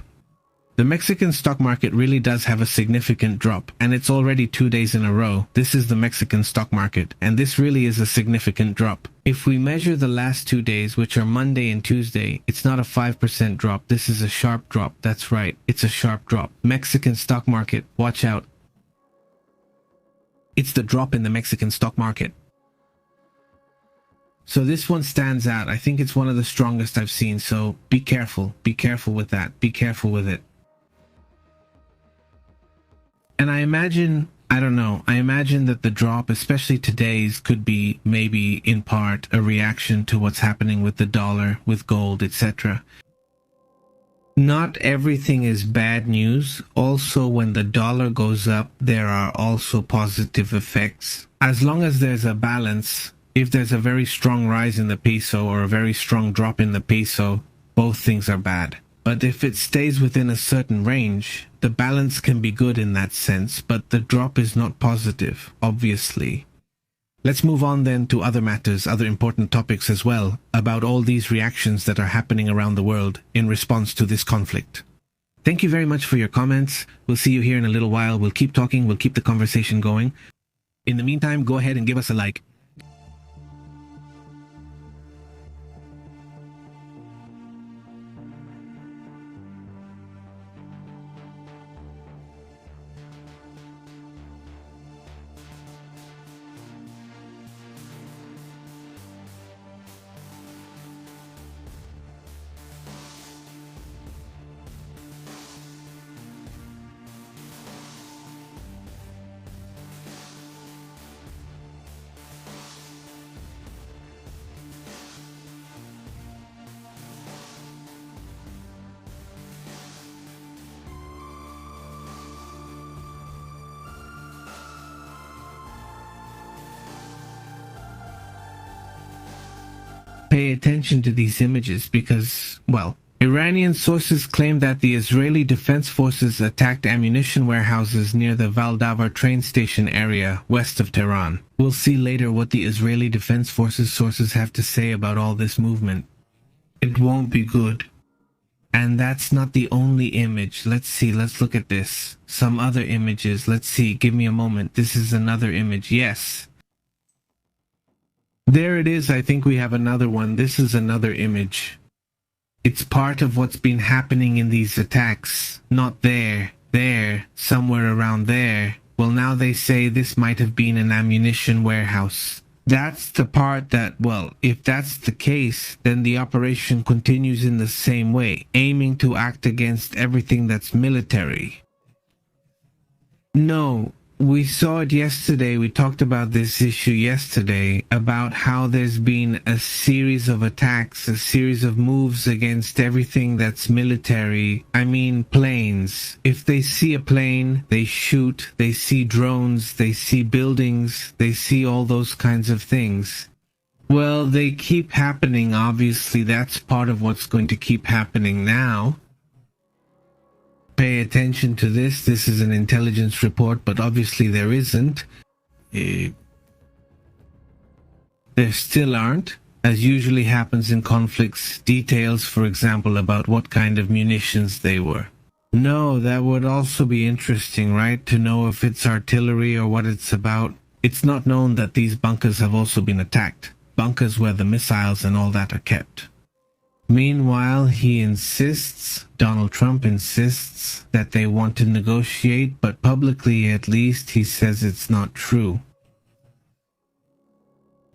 The Mexican stock market really does have a significant drop, and it's already 2 days in a row. This is the Mexican stock market, and this really is a significant drop. If we measure the last 2 days, which are Monday and Tuesday, it's not a 5% drop. This is a sharp drop. That's right. It's a sharp drop. Mexican stock market. Watch out. It's the drop in the Mexican stock market. So this one stands out. I think it's one of the strongest I've seen. So be careful. Be careful with that. Be careful with it. And I imagine, I don't know, I imagine that the drop, especially today's, could be maybe in part a reaction to what's happening with the dollar, with gold, etc. Not everything is bad news. Also, when the dollar goes up, there are also positive effects. As long as there's a balance, if there's a very strong rise in the peso or a very strong drop in the peso, both things are bad. But if it stays within a certain range, the balance can be good in that sense, but the drop is not positive, obviously. Let's move on then to other matters, other important topics as well, about all these reactions that are happening around the world in response to this conflict. Thank you very much for your comments. We'll see you here in a little while. We'll keep talking. We'll keep the conversation going. In the meantime, go ahead and give us a like. Pay attention to these images because, well, Iranian sources claim that the Israeli Defense Forces attacked ammunition warehouses near the Valdavar train station area west of Tehran. We'll see later what the Israeli Defense Forces sources have to say about all this movement. It won't be good. And that's not the only image. Let's see, let's look at this. Some other images. Let's see, give me a moment. This is another image. Yes. There it is. I think we have another one. This is another image. It's part of what's been happening in these attacks. Not there, there, somewhere around there. Well, now they say this might have been an ammunition warehouse. That's the part that, well, if that's the case, then the operation continues in the same way, aiming to act against everything that's military. No, We saw it yesterday. We talked about this issue yesterday about how there's been a series of attacks, a series of moves against everything that's military. I mean, planes. If they see a plane, they shoot. They see drones. They see buildings. They see all those kinds of things. Well, they keep happening. Obviously, that's part of what's going to keep happening now. Pay attention to this. This is an intelligence report, but obviously there isn't. There still aren't, as usually happens in conflicts, details, for example, about what kind of munitions they were. No, that would also be interesting, right? To know if it's artillery or what it's about. It's not known that these bunkers have also been attacked. Bunkers where the missiles and all that are kept. Meanwhile, he insists, Donald Trump insists, that they want to negotiate, but publicly at least he says it's not true.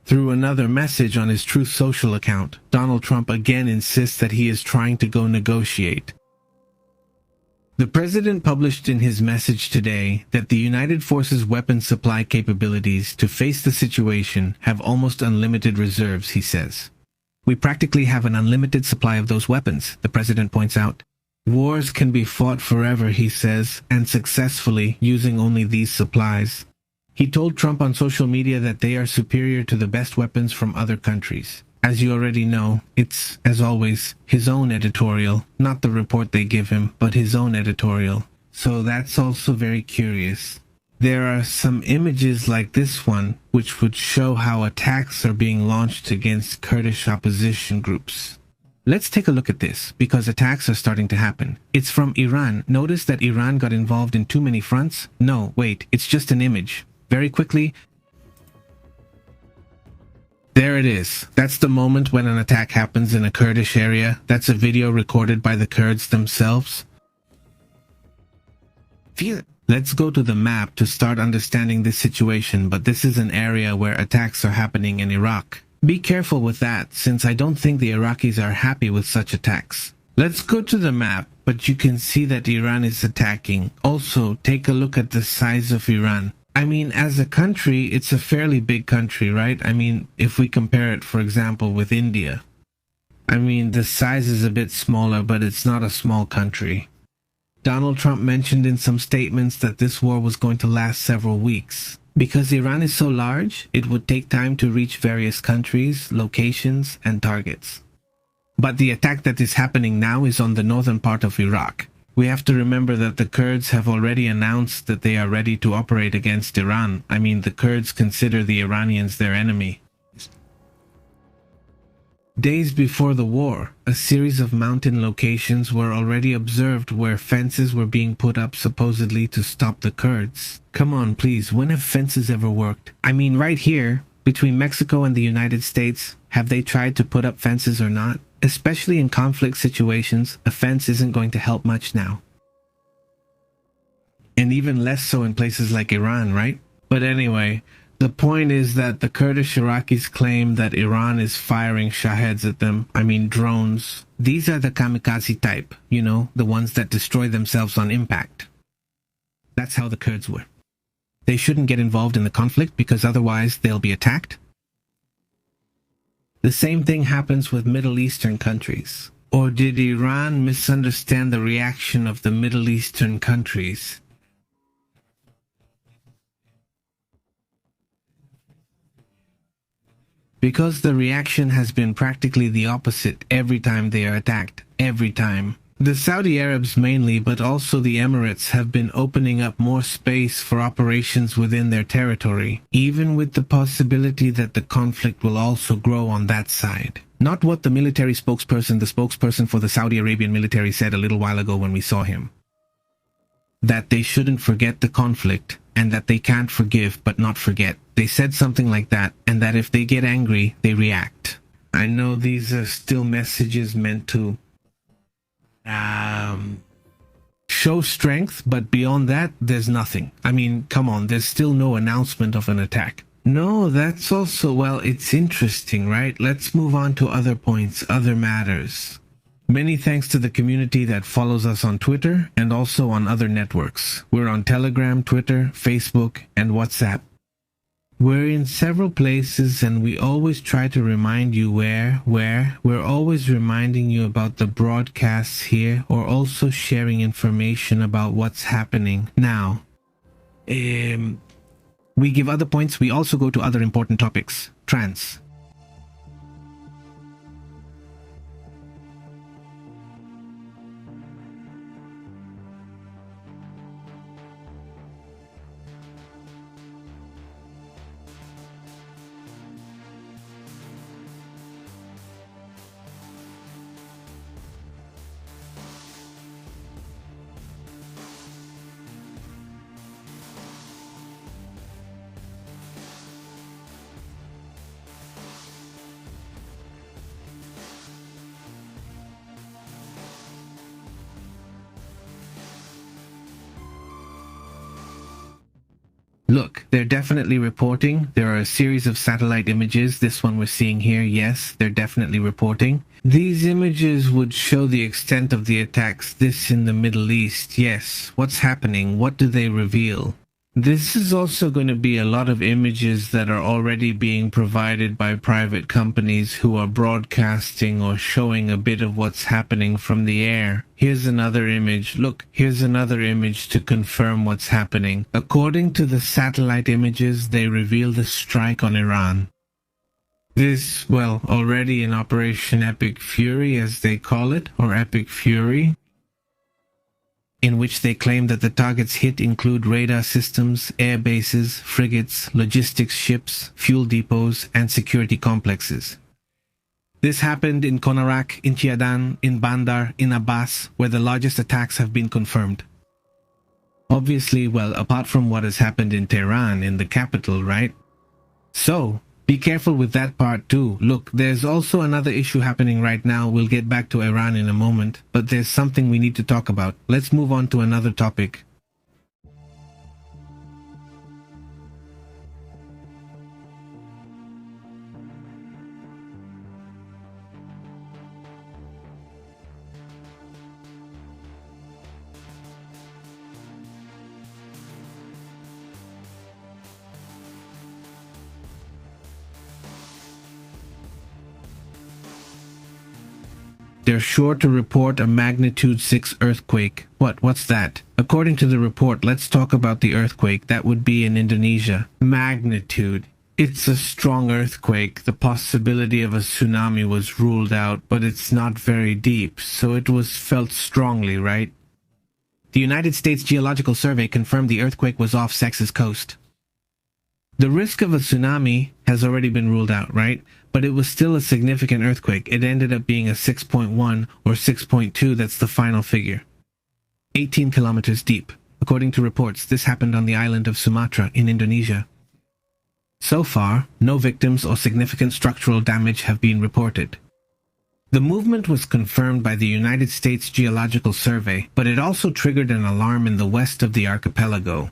Through another message on his Truth Social account, Donald Trump again insists that he is trying to go negotiate. The president published in his message today that the United Forces weapons supply capabilities to face the situation have almost unlimited reserves, he says. We practically have an unlimited supply of those weapons, the president points out. Wars can be fought forever, he says, and successfully using only these supplies. He told Trump on social media that they are superior to the best weapons from other countries. As you already know, it's, as always, his own editorial, not the report they give him, but his own editorial. So that's also very curious. There are some images like this one, which would show how attacks are being launched against Kurdish opposition groups. Let's take a look at this, because attacks are starting to happen. It's from Iran. Notice that Iran got involved in too many fronts? No, wait, it's just an image. Very quickly, there it is. That's the moment when an attack happens in a Kurdish area. That's a video recorded by the Kurds themselves. Feel it. Let's go to the map to start understanding this situation, but this is an area where attacks are happening in Iraq. Be careful with that, since I don't think the Iraqis are happy with such attacks. Let's go to the map, but you can see that Iran is attacking. Also, take a look at the size of Iran. I mean, as a country, it's a fairly big country, right? I mean, if we compare it, for example, with India. I mean, the size is a bit smaller, but it's not a small country. Donald Trump mentioned in some statements that this war was going to last several weeks. Because Iran is so large, it would take time to reach various countries, locations, and targets. But the attack that is happening now is on the northern part of Iraq. We have to remember that the Kurds have already announced that they are ready to operate against Iran. I mean, the Kurds consider the Iranians their enemy. Days before the war, a series of mountain locations were already observed where fences were being put up supposedly to stop the Kurds. Come on, please, when have fences ever worked? I mean, right here, between Mexico and the United States, have they tried to put up fences or not? Especially in conflict situations, a fence isn't going to help much now. And even less so in places like Iran, right? But anyway, the point is that the Kurdish Iraqis claim that Iran is firing Shaheds at them. I mean drones. These are the kamikaze type, you know, the ones that destroy themselves on impact. That's how the Kurds were. They shouldn't get involved in the conflict because otherwise they'll be attacked. The same thing happens with Middle Eastern countries. Or did Iran misunderstand the reaction of the Middle Eastern countries? Because the reaction has been practically the opposite every time they are attacked. Every time. The Saudi Arabs mainly, but also the Emirates, have been opening up more space for operations within their territory, even with the possibility that the conflict will also grow on that side. Not what the military spokesperson, the spokesperson for the Saudi Arabian military, said a little while ago when we saw him. That they shouldn't forget the conflict, and that they can't forgive but not forget. They said something like that, and that if they get angry, they react. I know these are still messages meant to show strength, but beyond that, there's nothing. I mean, come on, there's still no announcement of an attack. No, that's also, well, it's interesting, right? Let's move on to other points, other matters. Many thanks to the community that follows us on Twitter and also on other networks. We're on Telegram, Twitter, Facebook, and WhatsApp. We're in several places and we always try to remind you where. We're always reminding you about the broadcasts here or also sharing information about what's happening now. We give other points. We also go to other important topics. Trans. Look, they're definitely reporting. There are a series of satellite images. This one we're seeing here, yes, they're definitely reporting. These images would show the extent of the attacks. This in the Middle East, yes. What's happening? What do they reveal? This is also going to be a lot of images that are already being provided by private companies who are broadcasting or showing a bit of what's happening from the air. Here's another image. Look, here's another image to confirm what's happening. According to the satellite images, they reveal the strike on Iran. This, well, already in Operation Epic Fury, as they call it, or Epic Fury, in which they claim that the targets hit include radar systems, air bases, frigates, logistics ships, fuel depots, and security complexes. This happened in Konarak, in Chiadan, in Bandar, in Abbas, where the largest attacks have been confirmed. Obviously, well, apart from what has happened in Tehran, in the capital, right? So, be careful with that part too. Look, there's also another issue happening right now. We'll get back to Iran in a moment, but there's something we need to talk about. Let's move on to another topic. They're sure to report a magnitude 6 earthquake. What's that? According to the report, let's talk about the earthquake. That would be in Indonesia. Magnitude. It's a strong earthquake. The possibility of a tsunami was ruled out, but it's not very deep, so it was felt strongly, right? The United States Geological Survey confirmed the earthquake was off Texas coast. The risk of a tsunami has already been ruled out, right? But it was still a significant earthquake. It ended up being a 6.1 or 6.2, that's the final figure. 18 kilometers deep. According to reports, this happened on the island of Sumatra in Indonesia. So far, no victims or significant structural damage have been reported. The movement was confirmed by the United States Geological Survey, but it also triggered an alarm in the west of the archipelago.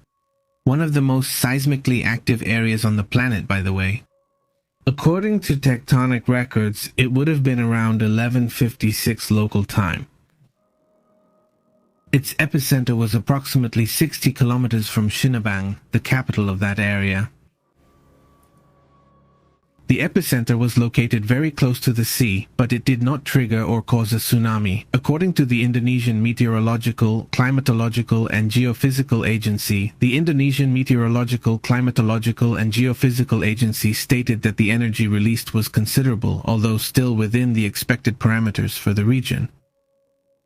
One of the most seismically active areas on the planet, by the way. According to tectonic records, it would have been around 11:56 local time. Its epicenter was approximately 60 kilometers from Sinabang, the capital of that area. The epicenter was located very close to the sea, but it did not trigger or cause a tsunami. According to the Indonesian Meteorological, Climatological and Geophysical Agency, the Indonesian Meteorological, Climatological and Geophysical Agency stated that the energy released was considerable, although still within the expected parameters for the region.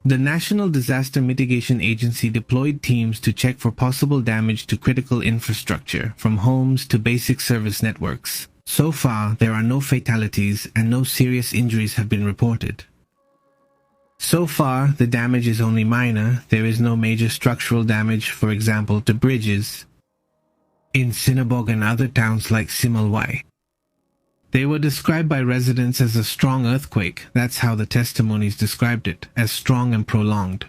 The National Disaster Mitigation Agency deployed teams to check for possible damage to critical infrastructure, from homes to basic service networks. So far, there are no fatalities and no serious injuries have been reported. So far, the damage is only minor. There is no major structural damage, for example, to bridges in Sinabog and other towns like Simalwai. They were described by residents as a strong earthquake. That's how the testimonies described it, as strong and prolonged.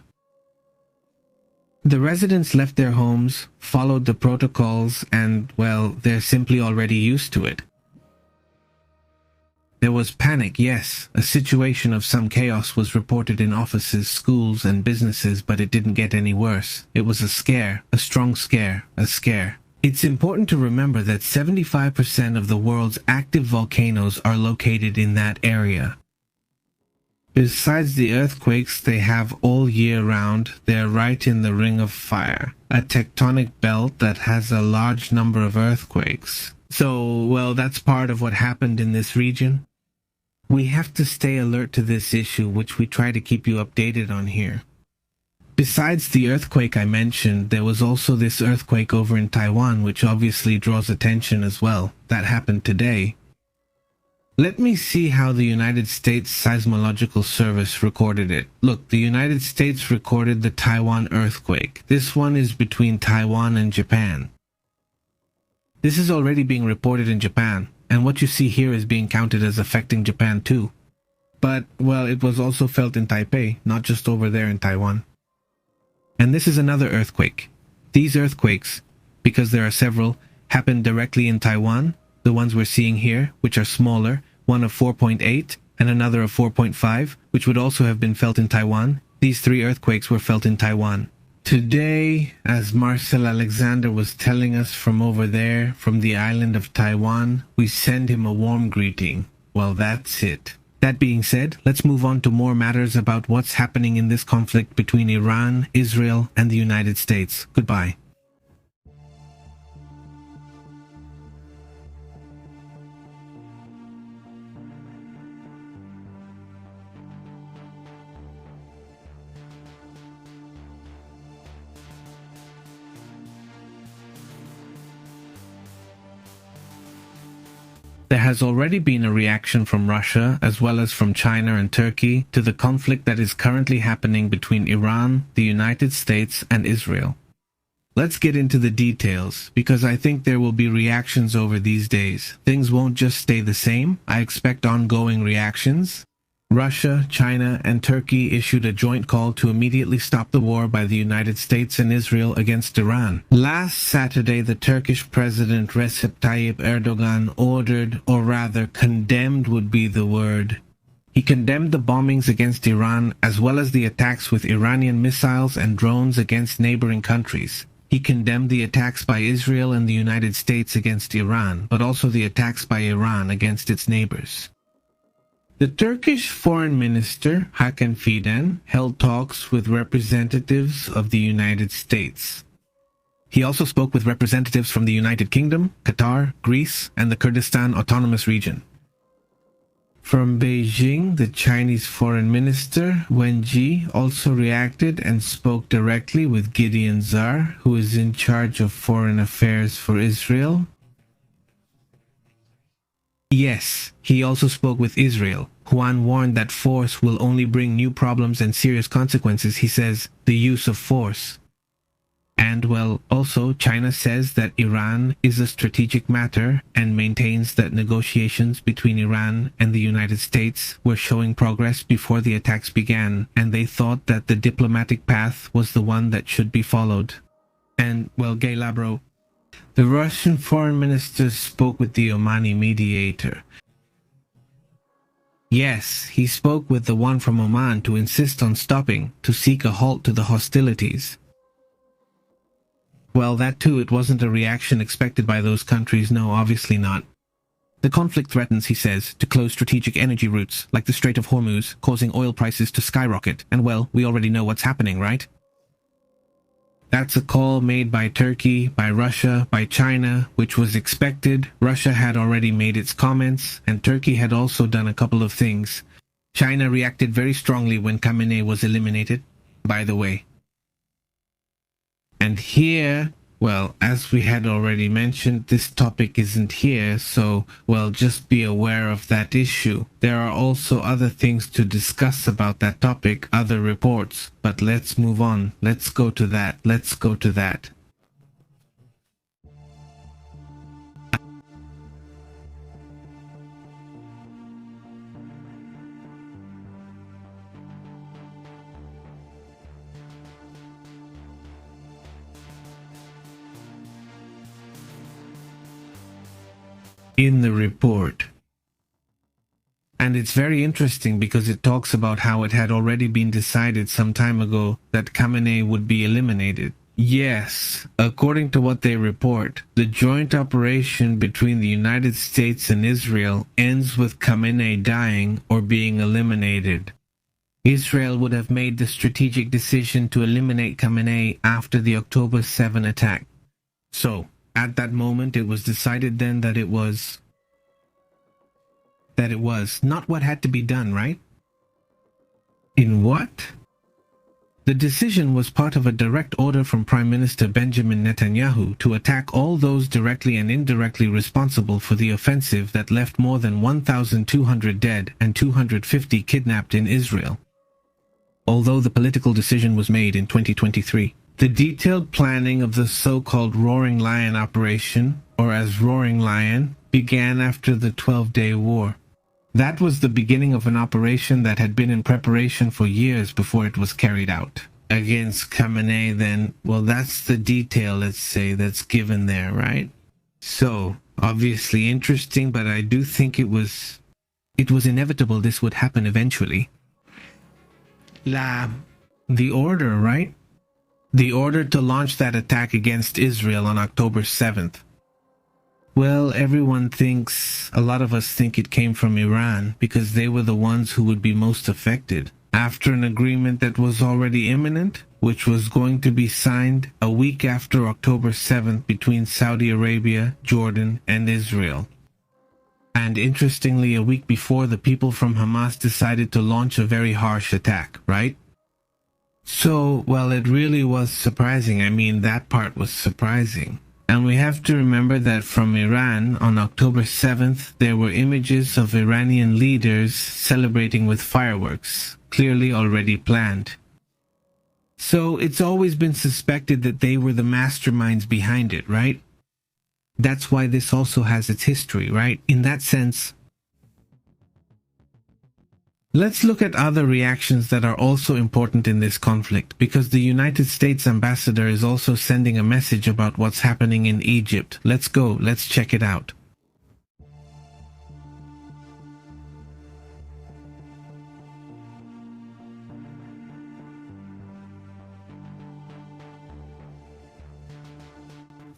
The residents left their homes, followed the protocols, and, well, they're simply already used to it. There was panic, yes. A situation of some chaos was reported in offices, schools, and businesses, but it didn't get any worse. It was a scare, a strong scare, a scare. It's important to remember that 75% of the world's active volcanoes are located in that area. Besides the earthquakes they have all year round, they're right in the Ring of Fire, a tectonic belt that has a large number of earthquakes. So, well, that's part of what happened in this region. We have to stay alert to this issue, which we try to keep you updated on here. Besides the earthquake I mentioned, there was also this earthquake over in Taiwan, which obviously draws attention as well. That happened today. Let me see how the United States Seismological Service recorded it. Look, the United States recorded the Taiwan earthquake. This one is between Taiwan and Japan. This is already being reported in Japan, and what you see here is being counted as affecting Japan too. But, well, it was also felt in Taipei, not just over there in Taiwan. And this is another earthquake. These earthquakes, because there are several, happen directly in Taiwan. The ones we're seeing here, which are smaller, one of 4.8 and another of 4.5, which would also have been felt in Taiwan. These three earthquakes were felt in Taiwan. Today, as Marcel Alexander was telling us from over there, from the island of Taiwan, we send him a warm greeting. Well, that's it. That being said, let's move on to more matters about what's happening in this conflict between Iran, Israel, and the United States. Goodbye. There has already been a reaction from Russia, as well as from China and Turkey, to the conflict that is currently happening between Iran, the United States, and Israel. Let's get into the details, because I think there will be reactions over these days. Things won't just stay the same. I expect ongoing reactions. Russia, China, and Turkey issued a joint call to immediately stop the war by the United States and Israel against Iran. Last Saturday, the Turkish President Recep Tayyip Erdogan ordered, or rather condemned would be the word. He condemned the bombings against Iran as well as the attacks with Iranian missiles and drones against neighboring countries. He condemned the attacks by Israel and the United States against Iran, but also the attacks by Iran against its neighbors. The Turkish Foreign Minister, Hakan Fidan, held talks with representatives of the United States. He also spoke with representatives from the United Kingdom, Qatar, Greece, and the Kurdistan Autonomous Region. From Beijing, the Chinese Foreign Minister, Wen Ji, also reacted and spoke directly with Gideon Zar, who is in charge of foreign affairs for Israel. Yes, he also spoke with Israel. Juan warned that force will only bring new problems and serious consequences. He says, the use of force. And, well, also China says that Iran is a strategic matter and maintains that negotiations between Iran and the United States were showing progress before the attacks began, and they thought that the diplomatic path was the one that should be followed. And, well, gay labro. The Russian foreign minister spoke with the Omani mediator. Yes, he spoke with the one from Oman to insist on stopping, to seek a halt to the hostilities. Well, that too, it wasn't a reaction expected by those countries, no, obviously not. The conflict threatens, he says, to close strategic energy routes, like the Strait of Hormuz, causing oil prices to skyrocket, and well, we already know what's happening, right? That's a call made by Turkey, by Russia, by China, which was expected. Russia had already made its comments, and Turkey had also done a couple of things. China reacted very strongly when Khamenei was eliminated, by the way. And here, well, as we had already mentioned, this topic isn't here, so, well, just be aware of that issue. There are also other things to discuss about that topic, other reports, but let's move on. Let's go to that. Let's go to that. In the report, it's very interesting because it talks about how it had already been decided some time ago that Khamenei would be eliminated. Yes, according to what they report, the joint operation between the United States and Israel ends with Khamenei dying or being eliminated. Israel would have made the strategic decision to eliminate Khamenei after the October 7 attack. So, at that moment, it was decided then that it was not what had to be done, right? In what? The decision was part of a direct order from Prime Minister Benjamin Netanyahu to attack all those directly and indirectly responsible for the offensive that left more than 1,200 dead and 250 kidnapped in Israel. Although the political decision was made in 2023, the detailed planning of the so-called Roaring Lion operation, or as Roaring Lion, began after the 12-day war. That was the beginning of an operation that had been in preparation for years before it was carried out. Against Khamenei then, well, that's the detail, let's say, that's given there, right? So, obviously interesting, but I do think it was inevitable this would happen eventually. The order, right? The order to launch that attack against Israel on October 7th. Well, a lot of us think it came from Iran because they were the ones who would be most affected. After an agreement that was already imminent, which was going to be signed a week after October 7th between Saudi Arabia, Jordan, and Israel. And interestingly, a week before, the people from Hamas decided to launch a very harsh attack, right? So, well, it really was surprising. I mean, that part was surprising. And we have to remember that from Iran, on October 7th, there were images of Iranian leaders celebrating with fireworks, clearly already planned. So it's always been suspected that they were the masterminds behind it, right? That's why this also has its history, right? In that sense. Let's look at other reactions that are also important in this conflict, because the United States ambassador is also sending a message about what's happening in Egypt. Let's go, let's check it out.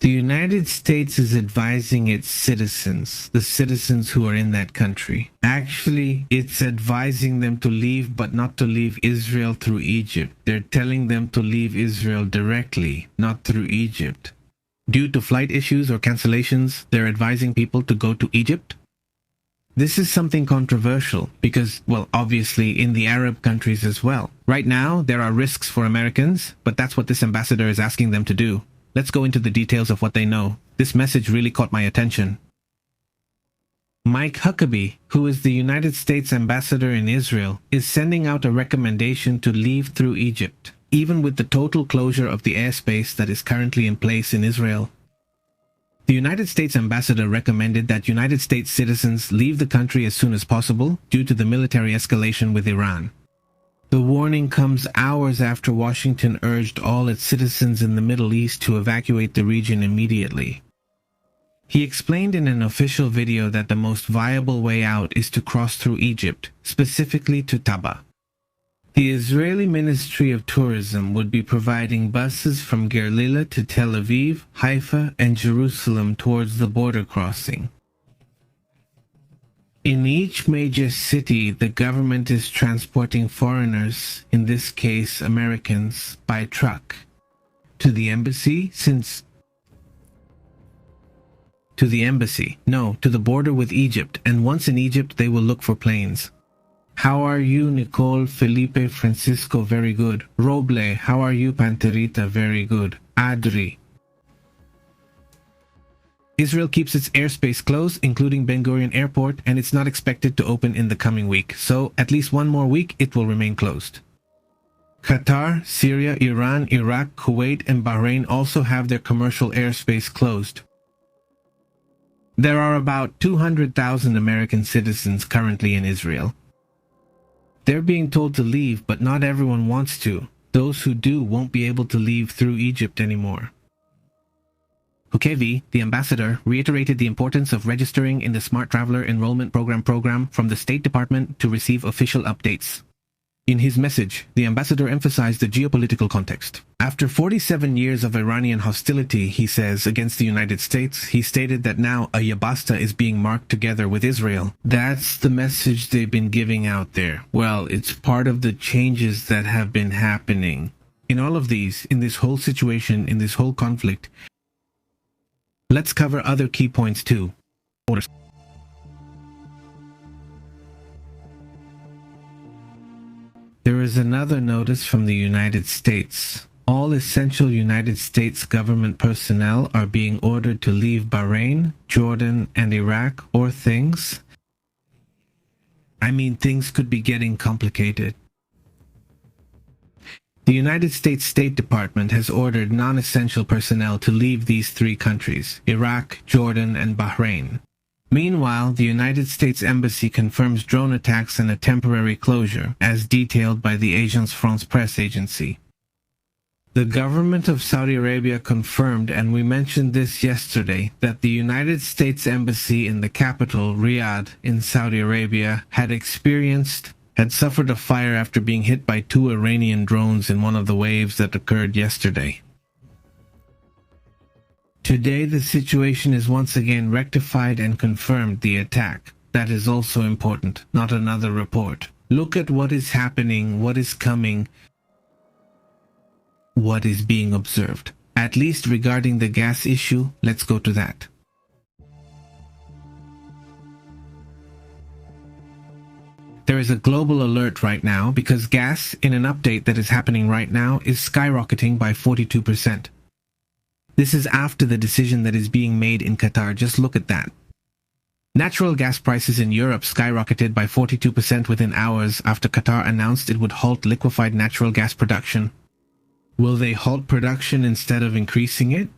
The United States is advising its citizens, the citizens who are in that country. Actually, it's advising them to leave, but not to leave Israel through Egypt. They're telling them to leave Israel directly, not through Egypt. Due to flight issues or cancellations, they're advising people to go to Egypt. This is something controversial because, well, obviously in the Arab countries as well. Right now, there are risks for Americans, but that's what this ambassador is asking them to do. Let's go into the details of what they know. This message really caught my attention. Mike Huckabee, who is the United States ambassador in Israel, is sending out a recommendation to leave through Egypt, even with the total closure of the airspace that is currently in place in Israel. The United States ambassador recommended that United States citizens leave the country as soon as possible due to the military escalation with Iran. The warning comes hours after Washington urged all its citizens in the Middle East to evacuate the region immediately. He explained in an official video that the most viable way out is to cross through Egypt, specifically to Taba. The Israeli Ministry of Tourism would be providing buses from Gerlila to Tel Aviv, Haifa, and Jerusalem towards the border crossing. In each major city, the government is transporting foreigners, in this case Americans, by truck. To the embassy, to the border with Egypt, and once in Egypt they will look for planes. How are you, Nicole, Felipe, Francisco? Very good. Roble, how are you, Panterita? Very good. Adri. Israel keeps its airspace closed, including Ben Gurion Airport, and it's not expected to open in the coming week. So, at least one more week, it will remain closed. Qatar, Syria, Iran, Iraq, Kuwait, and Bahrain also have their commercial airspace closed. There are about 200,000 American citizens currently in Israel. They're being told to leave, but not everyone wants to. Those who do won't be able to leave through Egypt anymore. Hukevi, the ambassador, reiterated the importance of registering in the Smart Traveler Enrollment Program from the State Department to receive official updates. In his message, the ambassador emphasized the geopolitical context. After 47 years of Iranian hostility, he says, against the United States, he stated that now a yabasta is being marked together with Israel. That's the message they've been giving out there. Well, it's part of the changes that have been happening. In all of these, in this whole situation, in this whole conflict, let's cover other key points too. Orders. There is another notice from the United States. All essential United States government personnel are being ordered to leave Bahrain, Jordan, and Iraq, or things. I mean, things could be getting complicated. The United States State Department has ordered non-essential personnel to leave these three countries, Iraq, Jordan, and Bahrain. Meanwhile, the United States Embassy confirms drone attacks and a temporary closure, as detailed by the Agence France Presse agency. The government of Saudi Arabia confirmed, and we mentioned this yesterday, that the United States Embassy in the capital, Riyadh, in Saudi Arabia, had suffered a fire after being hit by 2 Iranian drones in one of the waves that occurred yesterday. Today, the situation is once again rectified and confirmed the attack. That is also important, not another report. Look at what is happening, what is coming, what is being observed. At least regarding the gas issue, let's go to that. There is a global alert right now because gas, in an update that is happening right now, is skyrocketing by 42%. This is after the decision that is being made in Qatar. Just look at that. Natural gas prices in Europe skyrocketed by 42% within hours after Qatar announced it would halt liquefied natural gas production. Will they halt production instead of increasing it?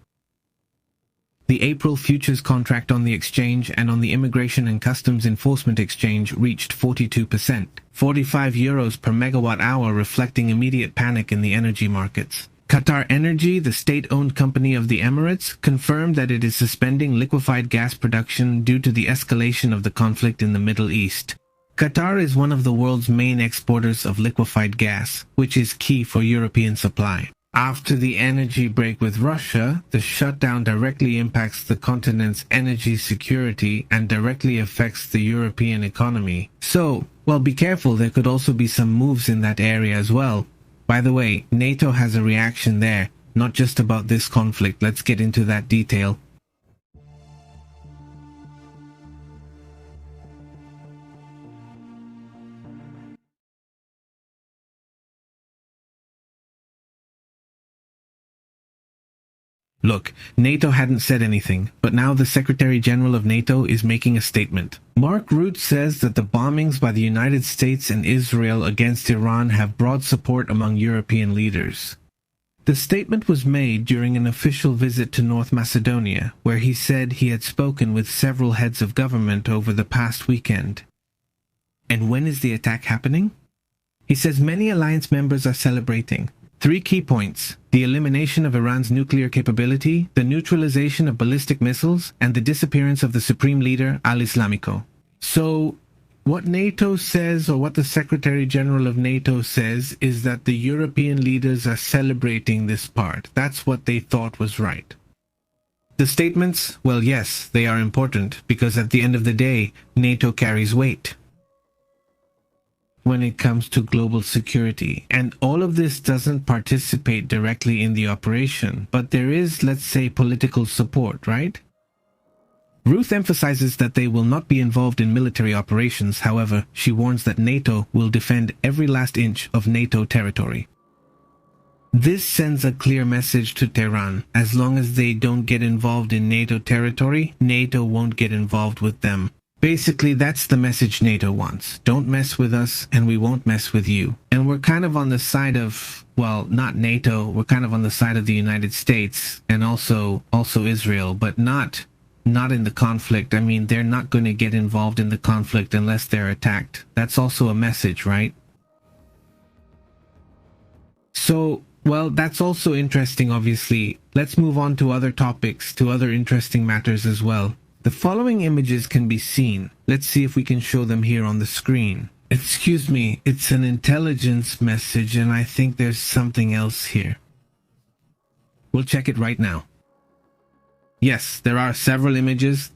The April futures contract on the exchange and on the Immigration and Customs Enforcement Exchange reached 42%, 45 euros per megawatt hour, reflecting immediate panic in the energy markets. Qatar Energy, the state-owned company of the Emirates, confirmed that it is suspending liquefied gas production due to the escalation of the conflict in the Middle East. Qatar is one of the world's main exporters of liquefied gas, which is key for European supply. After the energy break with Russia, the shutdown directly impacts the continent's energy security and directly affects the European economy. So, well, be careful, there could also be some moves in that area as well. By the way, NATO has a reaction there, not just about this conflict. Let's get into that detail. Look, NATO hadn't said anything, but now the Secretary General of NATO is making a statement. Mark Rutte says that the bombings by the United States and Israel against Iran have broad support among European leaders. The statement was made during an official visit to North Macedonia, where he said he had spoken with several heads of government over the past weekend. And when is the attack happening? He says many alliance members are celebrating. 3 key points: the elimination of Iran's nuclear capability, the neutralization of ballistic missiles, and the disappearance of the supreme leader, al-Islamico. So, what NATO says, or what the Secretary General of NATO says, is that the European leaders are celebrating this part. That's what they thought was right. The statements, well, yes, they are important, because at the end of the day, NATO carries weight when it comes to global security. And all of this doesn't participate directly in the operation, but there is, let's say, political support, right? Ruth emphasizes that they will not be involved in military operations. However, she warns that NATO will defend every last inch of NATO territory. This sends a clear message to Tehran. As long as they don't get involved in NATO territory, NATO won't get involved with them. Basically, that's the message NATO wants. Don't mess with us, and we won't mess with you. And we're kind of on the side of, well, not NATO, we're kind of on the side of the United States, and also Israel, but not in the conflict. I mean, they're not going to get involved in the conflict unless they're attacked. That's also a message, right? So, well, that's also interesting, obviously. Let's move on to other topics, to other interesting matters as well. The following images can be seen. Let's see if we can show them here on the screen. Excuse me, it's an intelligence message, and I think there's something else here. We'll check it right now. Yes, there are several images,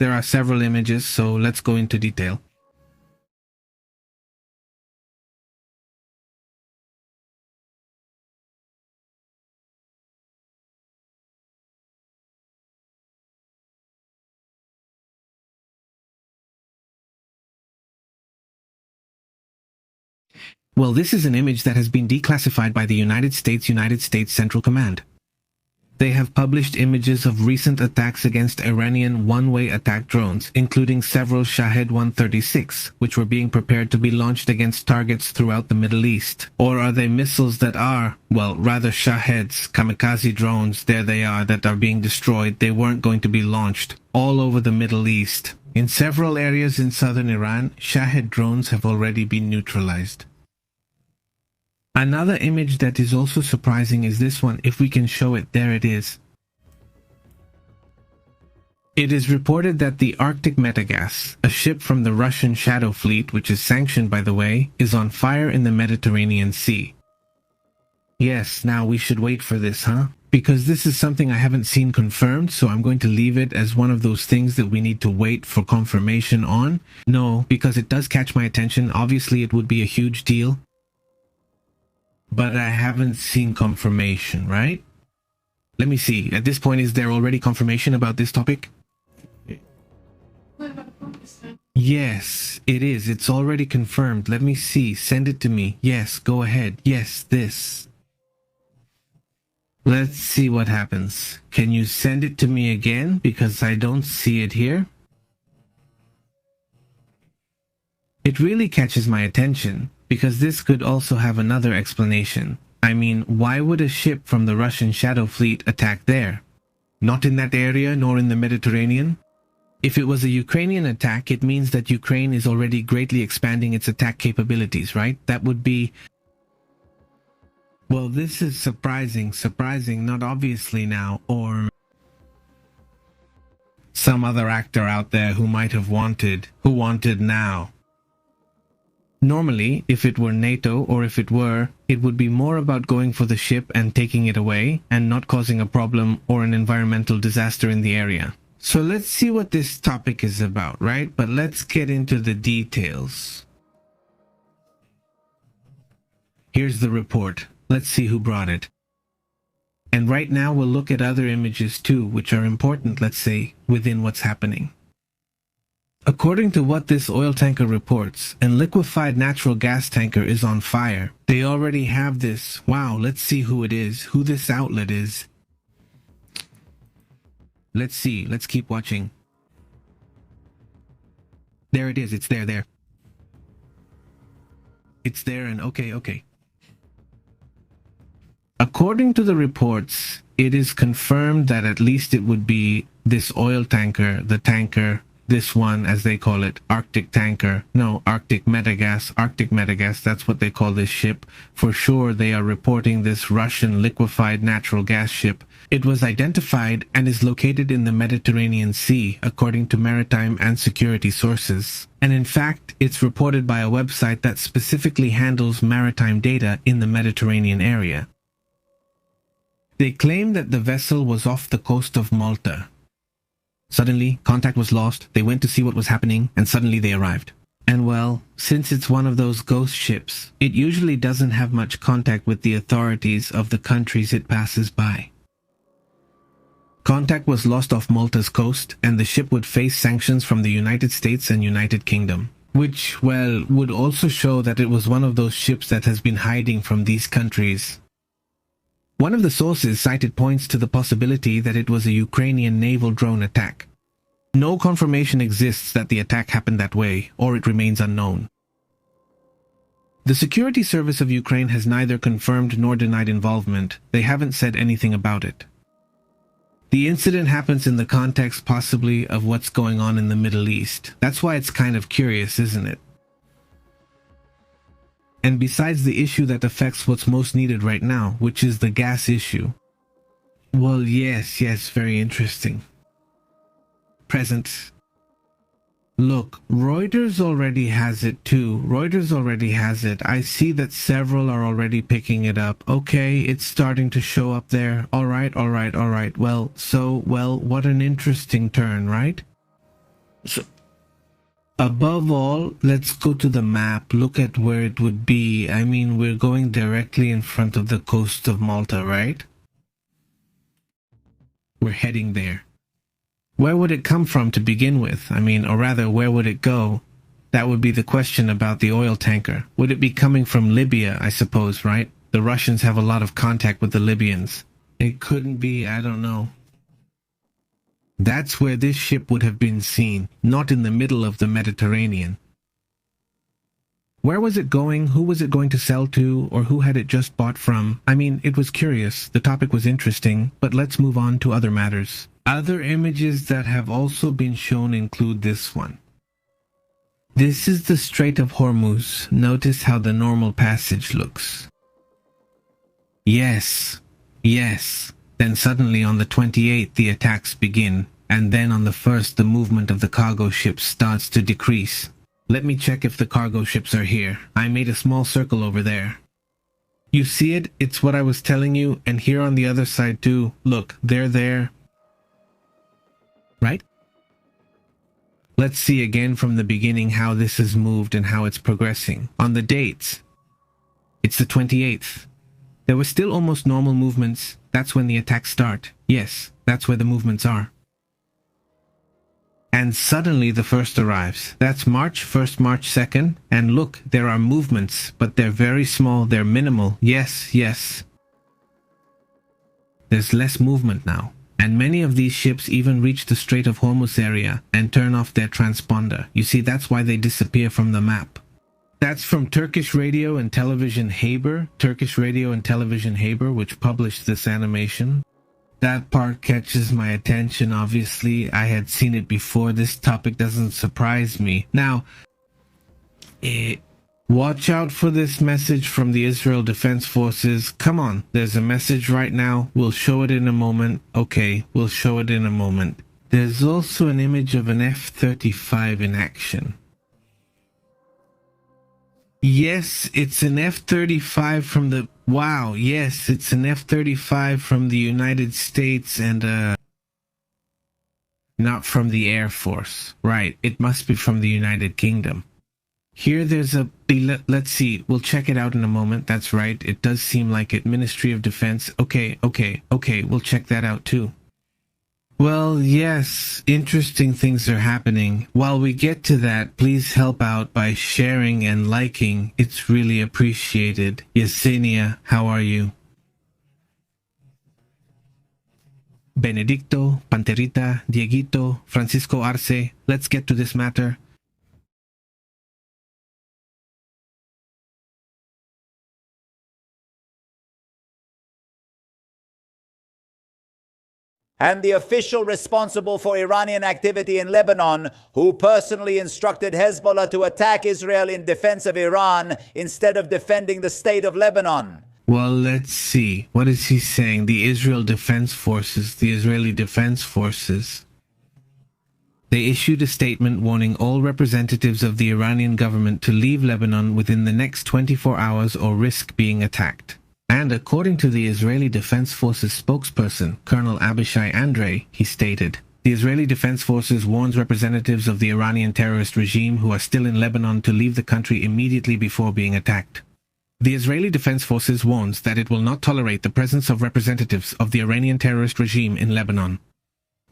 so let's go into detail. Well, this is an image that has been declassified by the United States Central Command. They have published images of recent attacks against Iranian one-way attack drones, including several Shahed 136, which were being prepared to be launched against targets throughout the Middle East. Or are they missiles that are, well, rather Shaheds, kamikaze drones, there they are, that are being destroyed. They weren't going to be launched all over the Middle East. In several areas in southern Iran, Shahed drones have already been neutralized. Another image that is also surprising is this one. If we can show it, there it is. It is reported that the Arctic Metagas, a ship from the Russian Shadow Fleet, which is sanctioned by the way, is on fire in the Mediterranean Sea. Yes, now we should wait for this, huh? Because this is something I haven't seen confirmed, so I'm going to leave it as one of those things that we need to wait for confirmation on. No, because it does catch my attention. Obviously, it would be a huge deal. But I haven't seen confirmation, right? Let me see. At this point, is there already confirmation about this topic? Yes, it is. It's already confirmed. Let me see. Send it to me. Yes, go ahead. Yes, this. Let's see what happens. Can you send it to me again? Because I don't see it here. It really catches my attention. Because this could also have another explanation. I mean, why would a ship from the Russian Shadow Fleet attack there? Not in that area, nor in the Mediterranean? If it was a Ukrainian attack, it means that Ukraine is already greatly expanding its attack capabilities, right? That would be... Well, this is surprising, not obviously now, or... some other actor out there who might have wanted, who wanted now. Normally, if it were NATO or if it would be more about going for the ship and taking it away and not causing a problem or an environmental disaster in the area. So let's see what this topic is about, right? But let's get into the details. Here's the report. Let's see who brought it. And right now we'll look at other images too, which are important, let's say, within what's happening. According to what this oil tanker reports, a liquefied natural gas tanker is on fire. They already have this. Wow, let's see who it is, who this outlet is. Let's see, let's keep watching. There it is, it's there. It's there and okay. According to the reports, it is confirmed that at least it would be this oil tanker, the tanker, this one, as they call it, Arctic tanker. No, Arctic Metagas, that's what they call this ship. For sure, they are reporting this Russian liquefied natural gas ship. It was identified and is located in the Mediterranean Sea, according to maritime and security sources. And in fact, it's reported by a website that specifically handles maritime data in the Mediterranean area. They claim that the vessel was off the coast of Malta. Suddenly, contact was lost, they went to see what was happening, and suddenly they arrived. And well, since it's one of those ghost ships, it usually doesn't have much contact with the authorities of the countries it passes by. Contact was lost off Malta's coast, and the ship would face sanctions from the United States and United Kingdom. Which, well, would also show that it was one of those ships that has been hiding from these countries. One of the sources cited points to the possibility that it was a Ukrainian naval drone attack. No confirmation exists that the attack happened that way, or it remains unknown. The security service of Ukraine has neither confirmed nor denied involvement. They haven't said anything about it. The incident happens in the context possibly of what's going on in the Middle East. That's why it's kind of curious, isn't it? And besides the issue that affects what's most needed right now, which is the gas issue. Well, yes, very interesting. Present. Look, Reuters already has it too. Reuters already has it. I see that several are already picking it up. Okay, it's starting to show up there. Alright. Well, what an interesting turn, right? So, above all, let's go to the map. Look at where it would be. I mean, we're going directly in front of the coast of Malta, right? We're heading there. Where would it come from to begin with? I mean, or rather, where would it go? That would be the question about the oil tanker. Would it be coming from Libya, I suppose, right? The Russians have a lot of contact with the Libyans. It couldn't be, I don't know. That's where this ship would have been seen, not in the middle of the Mediterranean. Where was it going? Who was it going to sell to? Or who had it just bought from? I mean, it was curious. The topic was interesting, but let's move on to other matters. Other images that have also been shown include this one. This is the Strait of Hormuz. Notice how the normal passage looks. Yes. Then suddenly on the 28th the attacks begin, and then on the 1st the movement of the cargo ships starts to decrease. Let me check if the cargo ships are here. I made a small circle over there. You see it? It's what I was telling you, and here on the other side too. Look, they're there. Right? Let's see again from the beginning how this has moved and how it's progressing. On the dates, it's the 28th. There were still almost normal movements. That's when the attacks start. Yes, that's where the movements are. And suddenly the 1st arrives. That's March 1st, March 2nd. And look, there are movements, but they're very small, they're minimal. Yes. There's less movement now. And many of these ships even reach the Strait of Hormuz area and turn off their transponder. You see, that's why they disappear from the map. That's from Turkish Radio and Television Haber, which published this animation. That part catches my attention, obviously. I had seen it before. This topic doesn't surprise me. Now, watch out for this message from the Israel Defense Forces. Come on, there's a message right now. We'll show it in a moment. Okay, we'll show it in a moment. There's also an image of an F-35 in action. Yes, it's an F-35 from the... Wow, yes, it's an F-35 from the United States and, not from the Air Force. Right, it must be from the United Kingdom. Here there's a... Let's see, we'll check it out in a moment. That's right, it does seem like it. Ministry of Defense. Okay, we'll check that out too. Well, yes, interesting things are happening. While we get to that, please help out by sharing and liking. It's really appreciated. Yesenia, how are you? Benedicto, Panterita, Dieguito, Francisco Arce, let's get to this matter. And the official responsible for Iranian activity in Lebanon, who personally instructed Hezbollah to attack Israel in defense of Iran instead of defending the state of Lebanon. Well, let's see. What is he saying? The Israeli Defense Forces. They issued a statement warning all representatives of the Iranian government to leave Lebanon within the next 24 hours or risk being attacked. And according to the Israeli Defense Forces spokesperson, Colonel Abishai Andrei, he stated, the Israeli Defense Forces warns representatives of the Iranian terrorist regime who are still in Lebanon to leave the country immediately before being attacked. The Israeli Defense Forces warns that it will not tolerate the presence of representatives of the Iranian terrorist regime in Lebanon.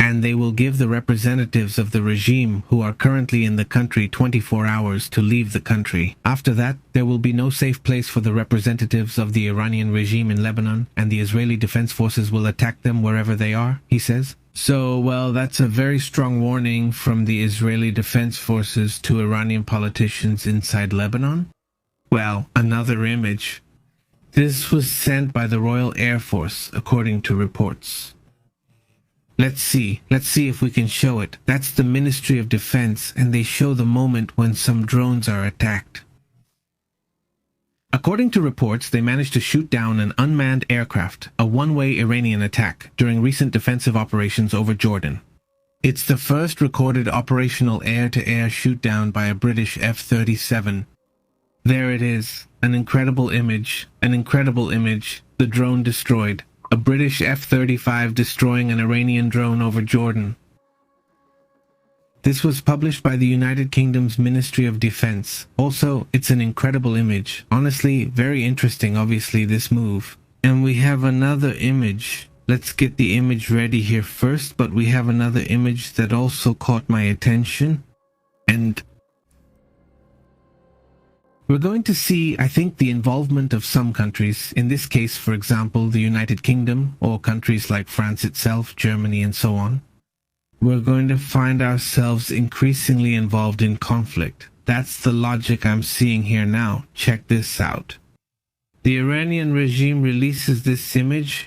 And they will give the representatives of the regime who are currently in the country 24 hours to leave the country. After that, there will be no safe place for the representatives of the Iranian regime in Lebanon, and the Israeli Defense Forces will attack them wherever they are, he says. So, well, that's a very strong warning from the Israeli Defense Forces to Iranian politicians inside Lebanon. Well, another image. This was sent by the Royal Air Force, according to reports. Let's see if we can show it. That's the Ministry of Defense, and they show the moment when some drones are attacked. According to reports, they managed to shoot down an unmanned aircraft, a one-way Iranian attack, during recent defensive operations over Jordan. It's the first recorded operational air-to-air shoot-down by a British F-37. There it is, an incredible image, the drone destroyed. A British F-35 destroying an Iranian drone over Jordan. This was published by the United Kingdom's Ministry of Defense. Also, it's an incredible image. Honestly, very interesting, obviously, this move. And we have another image. Let's get the image ready here first, but we have another image that also caught my attention. And we're going to see, I think, the involvement of some countries. In this case, for example, the United Kingdom, or countries like France itself, Germany, and so on. We're going to find ourselves increasingly involved in conflict. That's the logic I'm seeing here now. Check this out. The Iranian regime releases this image,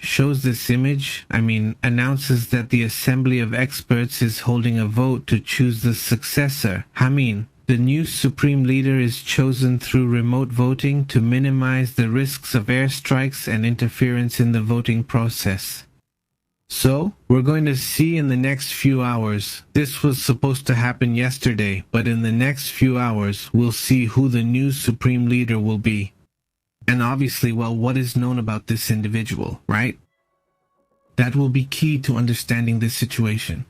announces that the Assembly of Experts is holding a vote to choose the successor. The new supreme leader is chosen through remote voting to minimize the risks of airstrikes and interference in the voting process. So, we're going to see in the next few hours. This was supposed to happen yesterday, but in the next few hours, we'll see who the new supreme leader will be. And obviously, well, what is known about this individual, right? That will be key to understanding this situation.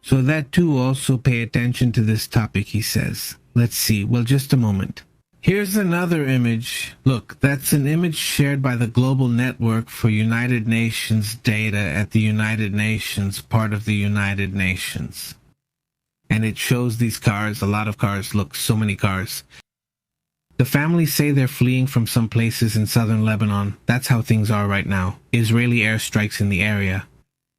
So that too, also pay attention to this topic, he says. Let's see, well, just a moment. Here's another image. Look, that's an image shared by the Global Network for United Nations Data at the United Nations, part of the United Nations. And it shows these cars, a lot of cars. Look, so many cars. The families say they're fleeing from some places in southern Lebanon. That's how things are right now. Israeli airstrikes in the area.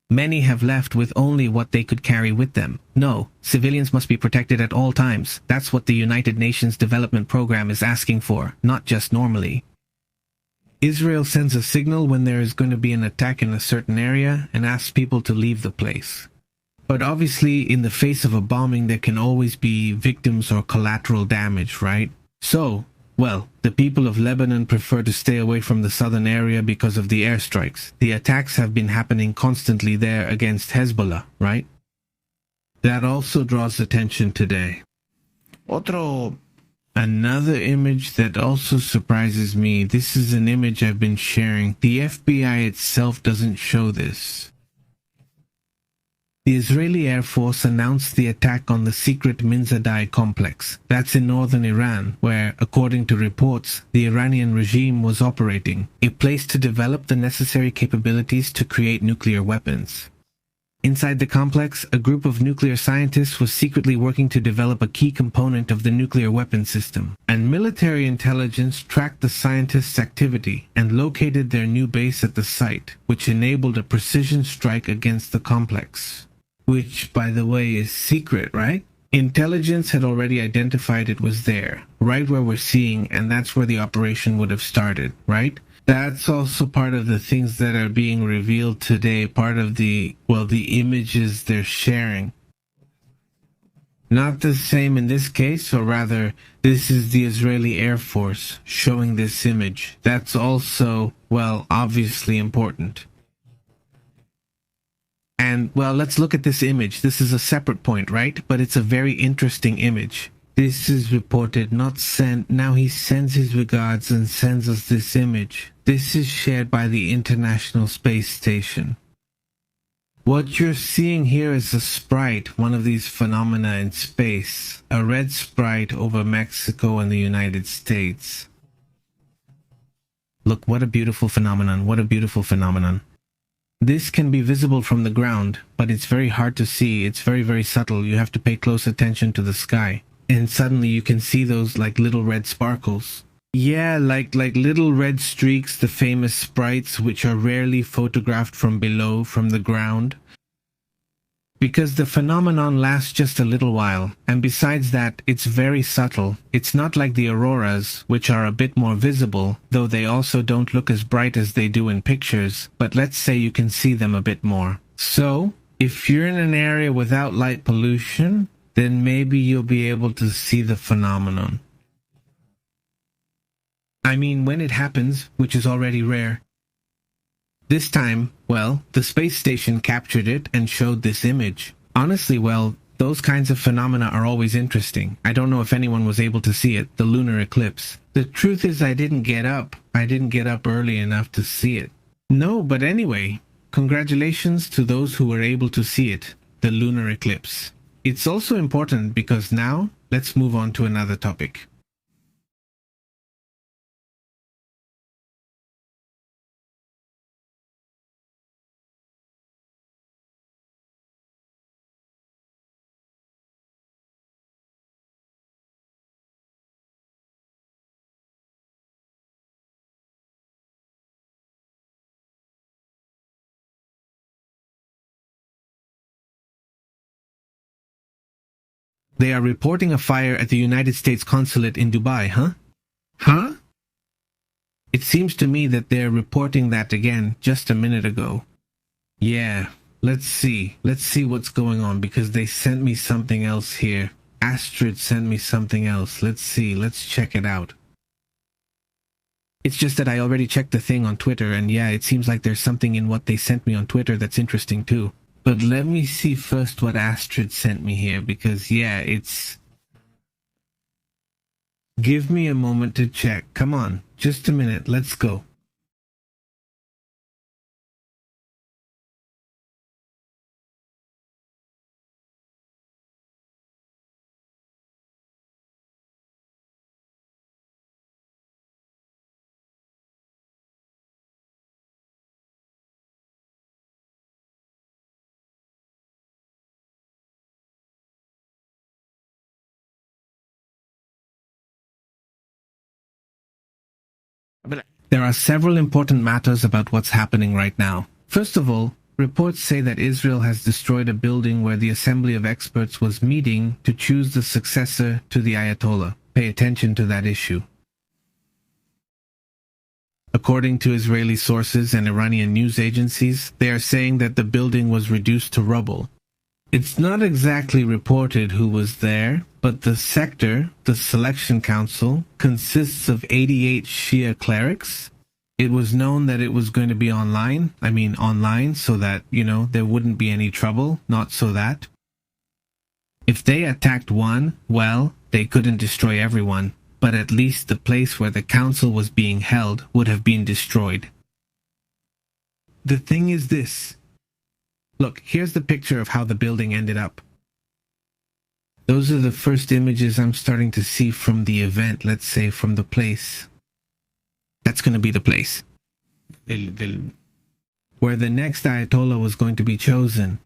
Many have left with only what they could carry with them. No, civilians must be protected at all times. That's what the United Nations Development Program is asking for, not just normally. Israel sends a signal when there is going to be an attack in a certain area and asks people to leave the place. But obviously, in the face of a bombing, there can always be victims or collateral damage, right? So, well, the people of Lebanon prefer to stay away from the southern area because of the airstrikes. The attacks have been happening constantly there against Hezbollah, right? That also draws attention today. Another image that also surprises me. This is an image I've been sharing. The FBI itself doesn't show this. The Israeli Air Force announced the attack on the secret Minzadai complex. That's in northern Iran, where, according to reports, the Iranian regime was operating, a place to develop the necessary capabilities to create nuclear weapons. Inside the complex, a group of nuclear scientists was secretly working to develop a key component of the nuclear weapon system, and military intelligence tracked the scientists' activity and located their new base at the site, which enabled a precision strike against the complex. Which, by the way, is secret, right? Intelligence had already identified it was there, right where we're seeing, and that's where the operation would have started, right? That's also part of the things that are being revealed today, part of the images they're sharing. Not the same in this case, or rather, this is the Israeli Air Force showing this image. That's also, well, obviously important. And, well, let's look at this image. This is a separate point, right? But it's a very interesting image. This is reported, not sent. Now he sends his regards and sends us this image. This is shared by the International Space Station. What you're seeing here is a sprite, one of these phenomena in space. A red sprite over Mexico and the United States. Look, what a beautiful phenomenon. What a beautiful phenomenon. This can be visible from the ground, but it's very hard to see. It's very, very subtle. You have to pay close attention to the sky. And suddenly you can see those like little red sparkles. Yeah, like little red streaks, the famous sprites, which are rarely photographed from below, from the ground. Because the phenomenon lasts just a little while, and besides that, it's very subtle. It's not like the auroras, which are a bit more visible, though they also don't look as bright as they do in pictures, but let's say you can see them a bit more. So, if you're in an area without light pollution, then maybe you'll be able to see the phenomenon. I mean, when it happens, which is already rare. This time, well, the space station captured it and showed this image. Honestly, well, those kinds of phenomena are always interesting. I don't know if anyone was able to see it, the lunar eclipse. The truth is I didn't get up. I didn't get up early enough to see it. No, but anyway, congratulations to those who were able to see it, the lunar eclipse. It's also important because now, let's move on to another topic. They are reporting a fire at the United States consulate in Dubai, huh? Huh? It seems to me that they're reporting that again just a minute ago. Yeah, let's see. Let's see what's going on because they sent me something else here. Astrid sent me something else. Let's see. Let's check it out. It's just that I already checked the thing on Twitter and yeah, it seems like there's something in what they sent me on Twitter that's interesting too. But let me see first what Astrid sent me here, because yeah, it's... Give me a moment to check. Come on, just a minute, let's go. There are several important matters about what's happening right now. First of all, reports say that Israel has destroyed a building where the Assembly of Experts was meeting to choose the successor to the Ayatollah. Pay attention to that issue. According to Israeli sources and Iranian news agencies, they are saying that the building was reduced to rubble. It's not exactly reported who was there, but the sector, the selection council, consists of 88 Shia clerics. It was known that it was going to be online. I mean online so that, there wouldn't be any trouble, not so that. If they attacked one, well, they couldn't destroy everyone, but at least the place where the council was being held would have been destroyed. The thing is this. Look, here's the picture of how the building ended up. Those are the first images I'm starting to see from the event, let's say from the place. That's going to be the place. Where the next Ayatollah was going to be chosen.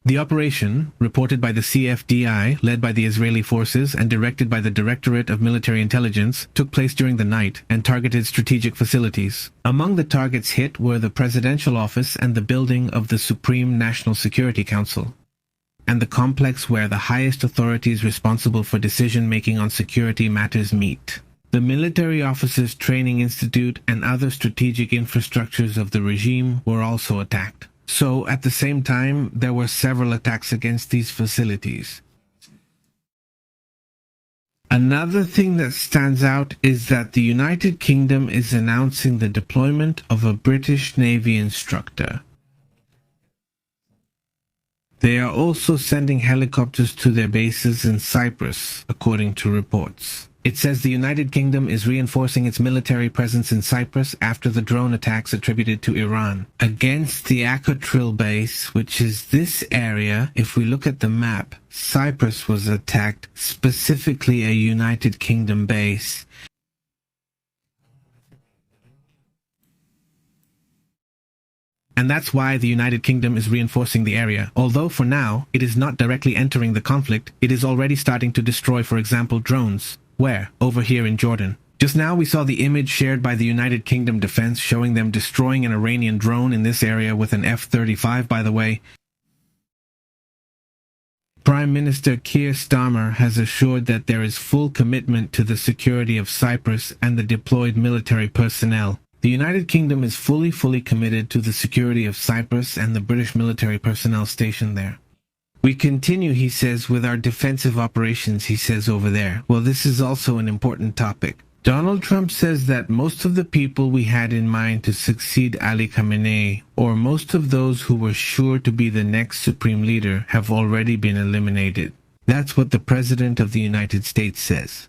The operation, reported by the CFDI, led by the Israeli forces and directed by the Directorate of Military Intelligence, took place during the night and targeted strategic facilities. Among the targets hit were the Presidential Office and the building of the Supreme National Security Council, and the complex where the highest authorities responsible for decision-making on security matters meet. The Military Officers Training Institute and other strategic infrastructures of the regime were also attacked. So, at the same time, there were several attacks against these facilities. Another thing that stands out is that the United Kingdom is announcing the deployment of a British Navy instructor. They are also sending helicopters to their bases in Cyprus, according to reports. It says the United Kingdom is reinforcing its military presence in Cyprus after the drone attacks attributed to Iran. Against the Akotril base, which is this area, if we look at the map, Cyprus was attacked, specifically a United Kingdom base. And that's why the United Kingdom is reinforcing the area. Although for now, it is not directly entering the conflict, it is already starting to destroy, for example, drones. Where? Over here in Jordan. Just now we saw the image shared by the United Kingdom Defense showing them destroying an Iranian drone in this area with an F-35, by the way. Prime Minister Keir Starmer has assured that there is full commitment to the security of Cyprus and the deployed military personnel. The United Kingdom is fully committed to the security of Cyprus and the British military personnel stationed there. We continue, he says, with our defensive operations, he says over there. Well, this is also an important topic. Donald Trump says that most of the people we had in mind to succeed Ali Khamenei, or most of those who were sure to be the next supreme leader, have already been eliminated. That's what the President of the United States says.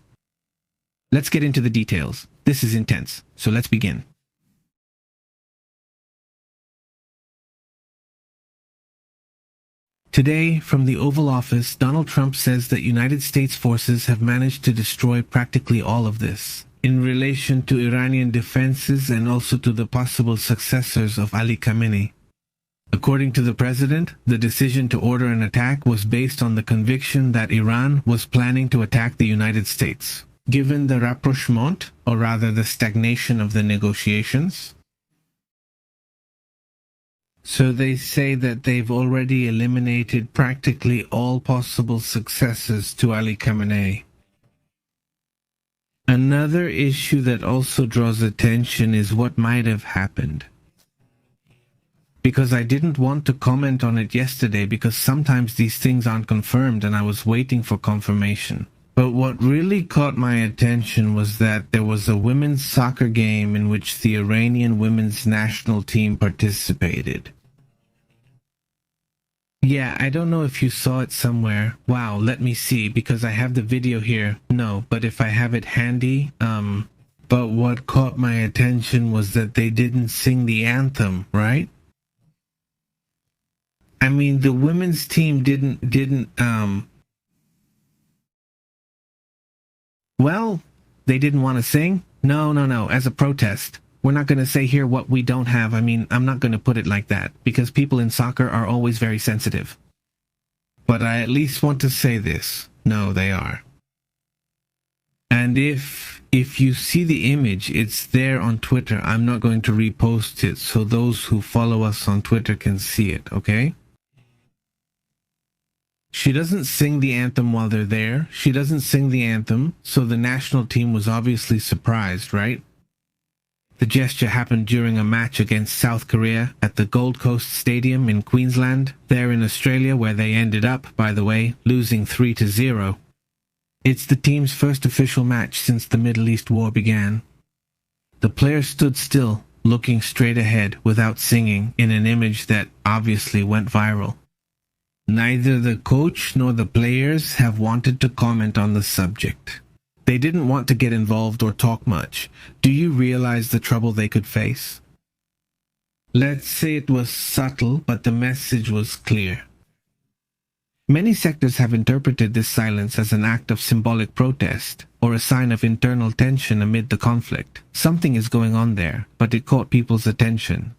Let's get into the details. This is intense, so let's begin. Today, from the Oval Office, Donald Trump says that United States forces have managed to destroy practically all of this, in relation to Iranian defenses and also to the possible successors of Ali Khamenei. According to the president, the decision to order an attack was based on the conviction that Iran was planning to attack the United States. Given the rapprochement, or rather the stagnation of the negotiations, so they say that they've already eliminated practically all possible successors to Ali Khamenei. Another issue that also draws attention is what might have happened. Because I didn't want to comment on it yesterday because sometimes these things aren't confirmed and I was waiting for confirmation. But what really caught my attention was that there was a women's soccer game in which the Iranian women's national team participated. Yeah, I don't know if you saw it somewhere. Wow, let me see, because I have the video here. No, but if I have it handy, but what caught my attention was that they didn't sing the anthem, right? I mean, the women's team well, they didn't want to sing? No, as a protest. We're not going to say here what we don't have. I mean, I'm not going to put it like that, because people in soccer are always very sensitive. But I at least want to say this. No, they are. And if you see the image, it's there on Twitter. I'm not going to repost it, so those who follow us on Twitter can see it, okay? She doesn't sing the anthem while they're there. She doesn't sing the anthem, so the national team was obviously surprised, right? The gesture happened during a match against South Korea at the Gold Coast Stadium in Queensland, there in Australia, where they ended up, by the way, losing 3-0. It's the team's first official match since the Middle East war began. The players stood still, looking straight ahead without singing, in an image that obviously went viral. Neither the coach nor the players have wanted to comment on the subject. They didn't want to get involved or talk much. Do you realize the trouble they could face? Let's say it was subtle, but the message was clear. Many sectors have interpreted this silence as an act of symbolic protest, or a sign of internal tension amid the conflict. Something is going on there, but it caught people's attention.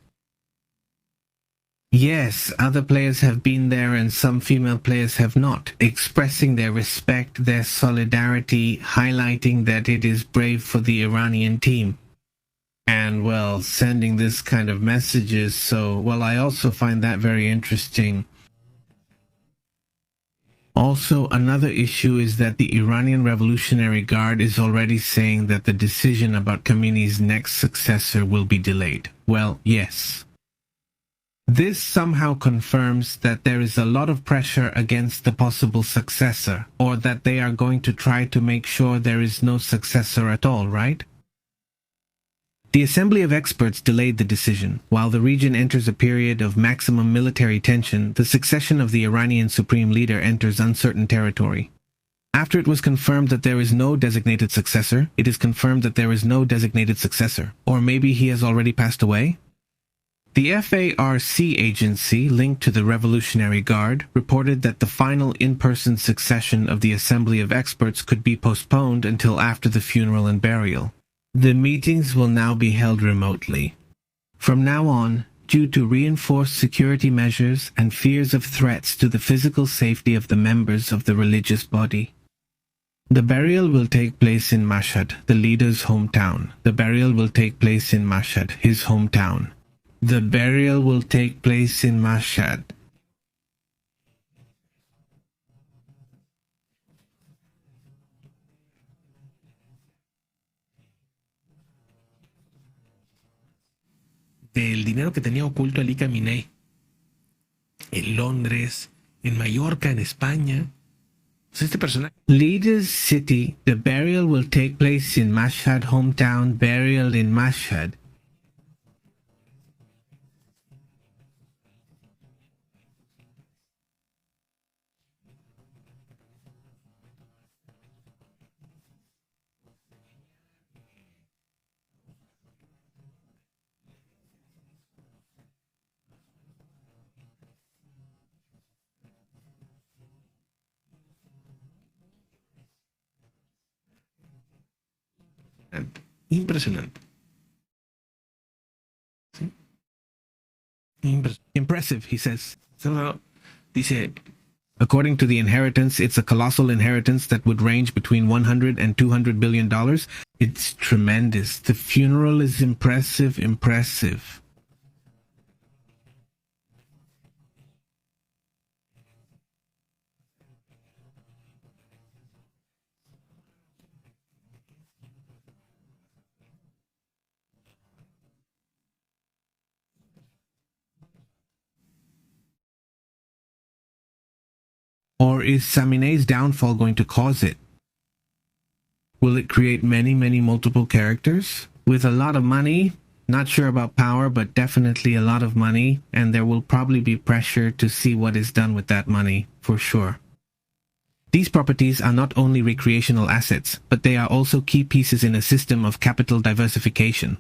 Yes, other players have been there and some female players have not, expressing their respect, their solidarity, highlighting that it is brave for the Iranian team. And, well, sending this kind of messages, so, well, I also find that very interesting. Also, another issue is that the Iranian Revolutionary Guard is already saying that the decision about Khamenei's next successor will be delayed. Well, yes. This somehow confirms that there is a lot of pressure against the possible successor, or that they are going to try to make sure there is no successor at all, right? The Assembly of Experts delayed the decision. While the region enters a period of maximum military tension, the succession of the Iranian supreme leader enters uncertain territory. After it was confirmed that there is no designated successor, it is confirmed that there is no designated successor. Or maybe he has already passed away? The FARC agency, linked to the Revolutionary Guard, reported that the final in-person succession of the Assembly of Experts could be postponed until after the funeral and burial. The meetings will now be held remotely. From now on, due to reinforced security measures and fears of threats to the physical safety of the members of the religious body. The burial will take place in Mashhad, the leader's hometown. The burial will take place in Mashhad, his hometown. The burial will take place in Mashhad. Del dinero que tenía oculto Ali Khamenei en Londres, en Mallorca, en España. Leader's city, the burial will take place in Mashhad, hometown, burial in Mashhad. Impressionante. ¿Sí? Impressive, he says. Dice, according to the inheritance, it's a colossal inheritance that would range between 100 and 200 billion dollars. It's tremendous. The funeral is impressive. Or is Samine's downfall going to cause it? Will it create many multiple characters? With a lot of money? Not sure about power, but definitely a lot of money, and there will probably be pressure to see what is done with that money, for sure. These properties are not only recreational assets, but they are also key pieces in a system of capital diversification,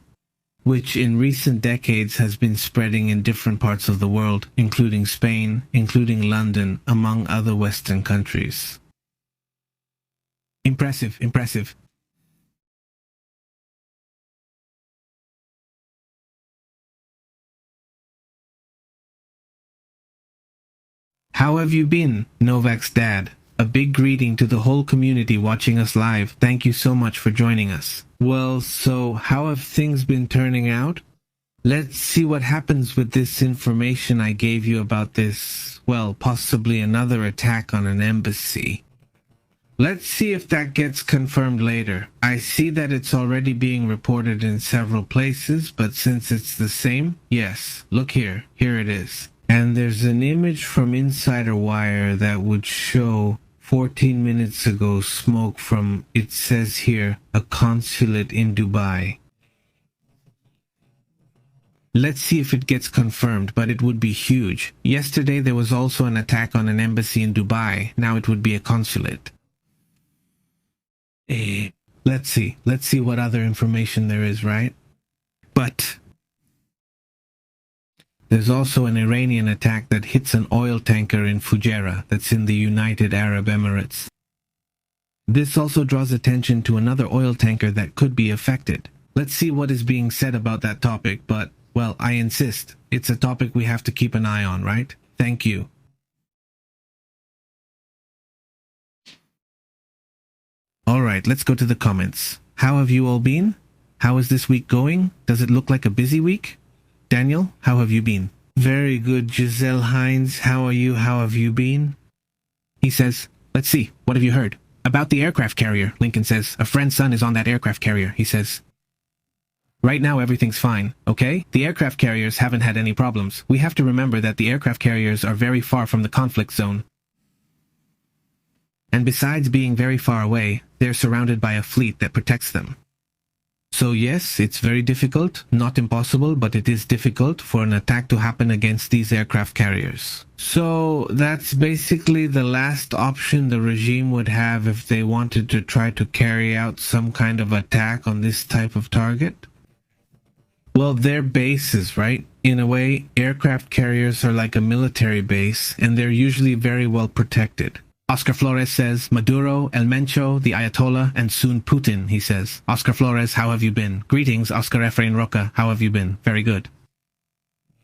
which in recent decades has been spreading in different parts of the world, including Spain, including London, among other Western countries. Impressive. How have you been, Novak's dad? A big greeting to the whole community watching us live. Thank you so much for joining us. Well, so how have things been turning out? Let's see what happens with this information I gave you about this, well, possibly another attack on an embassy. Let's see if that gets confirmed later. I see that it's already being reported in several places, but since it's the same, yes, look here. Here it is. And there's an image from Insider Wire that would show 14 minutes ago smoke from, it says here, a consulate in Dubai. Let's see if it gets confirmed, but it would be huge. Yesterday there was also an attack on an embassy in Dubai. Now it would be a consulate. Let's see what other information there is, right? But there's also an Iranian attack that hits an oil tanker in Fujairah that's in the United Arab Emirates. This also draws attention to another oil tanker that could be affected. Let's see what is being said about that topic, but, well, I insist. It's a topic we have to keep an eye on, right? Thank you. Alright, let's go to the comments. How have you all been? How is this week going? Does it look like a busy week? Daniel, how have you been? Very good, Giselle Hines. How are you? How have you been? He says, let's see, what have you heard? About the aircraft carrier, Lincoln says. A friend's son is on that aircraft carrier, he says. Right now everything's fine, okay? The aircraft carriers haven't had any problems. We have to remember that the aircraft carriers are very far from the conflict zone. And besides being very far away, they're surrounded by a fleet that protects them. So yes, it's very difficult, not impossible, but it is difficult for an attack to happen against these aircraft carriers. So that's basically the last option the regime would have if they wanted to try to carry out some kind of attack on this type of target. Well, they're bases, right? In a way, aircraft carriers are like a military base, and they're usually very well protected. Oscar Flores says, Maduro, El Mencho, the Ayatollah, and soon Putin, he says. Oscar Flores, how have you been? Greetings, Oscar Efrain Roca, how have you been? Very good.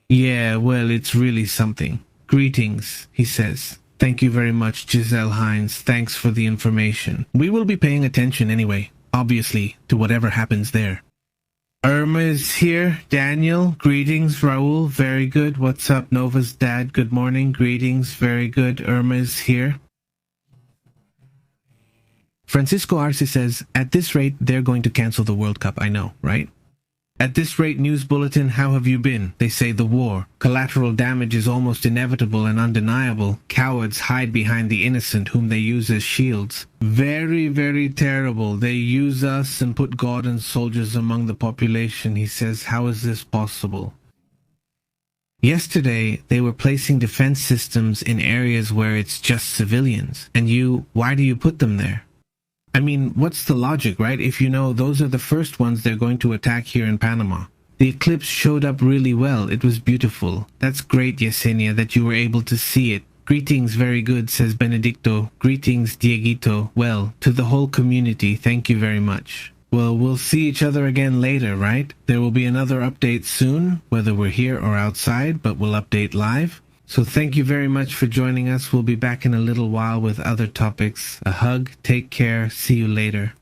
Yeah, well, it's really something. Greetings, he says. Thank you very much, Giselle Hines. Thanks for the information. We will be paying attention anyway, obviously, to whatever happens there. Irma is here. Daniel, greetings. Raul, very good. What's up, Nova's dad? Good morning. Greetings, very good. Irma is here. Francisco Arce says, at this rate, they're going to cancel the World Cup. I know, right? At this rate, news bulletin, how have you been? They say the war. Collateral damage is almost inevitable and undeniable. Cowards hide behind the innocent whom they use as shields. Very, very terrible. They use us and put God and soldiers among the population. He says, how is this possible? Yesterday, they were placing defense systems in areas where it's just civilians. And why do you put them there? I mean, what's the logic, right? If you know those are the first ones they're going to attack here in Panama. The eclipse showed up really well. It was beautiful. That's great, Yesenia, that you were able to see it. Greetings, very good, says Benedicto. Greetings, Dieguito. Well, to the whole community, thank you very much. Well, we'll see each other again later, right? There will be another update soon, whether we're here or outside, but we'll update live. So thank you very much for joining us. We'll be back in a little while with other topics. A hug, take care, see you later.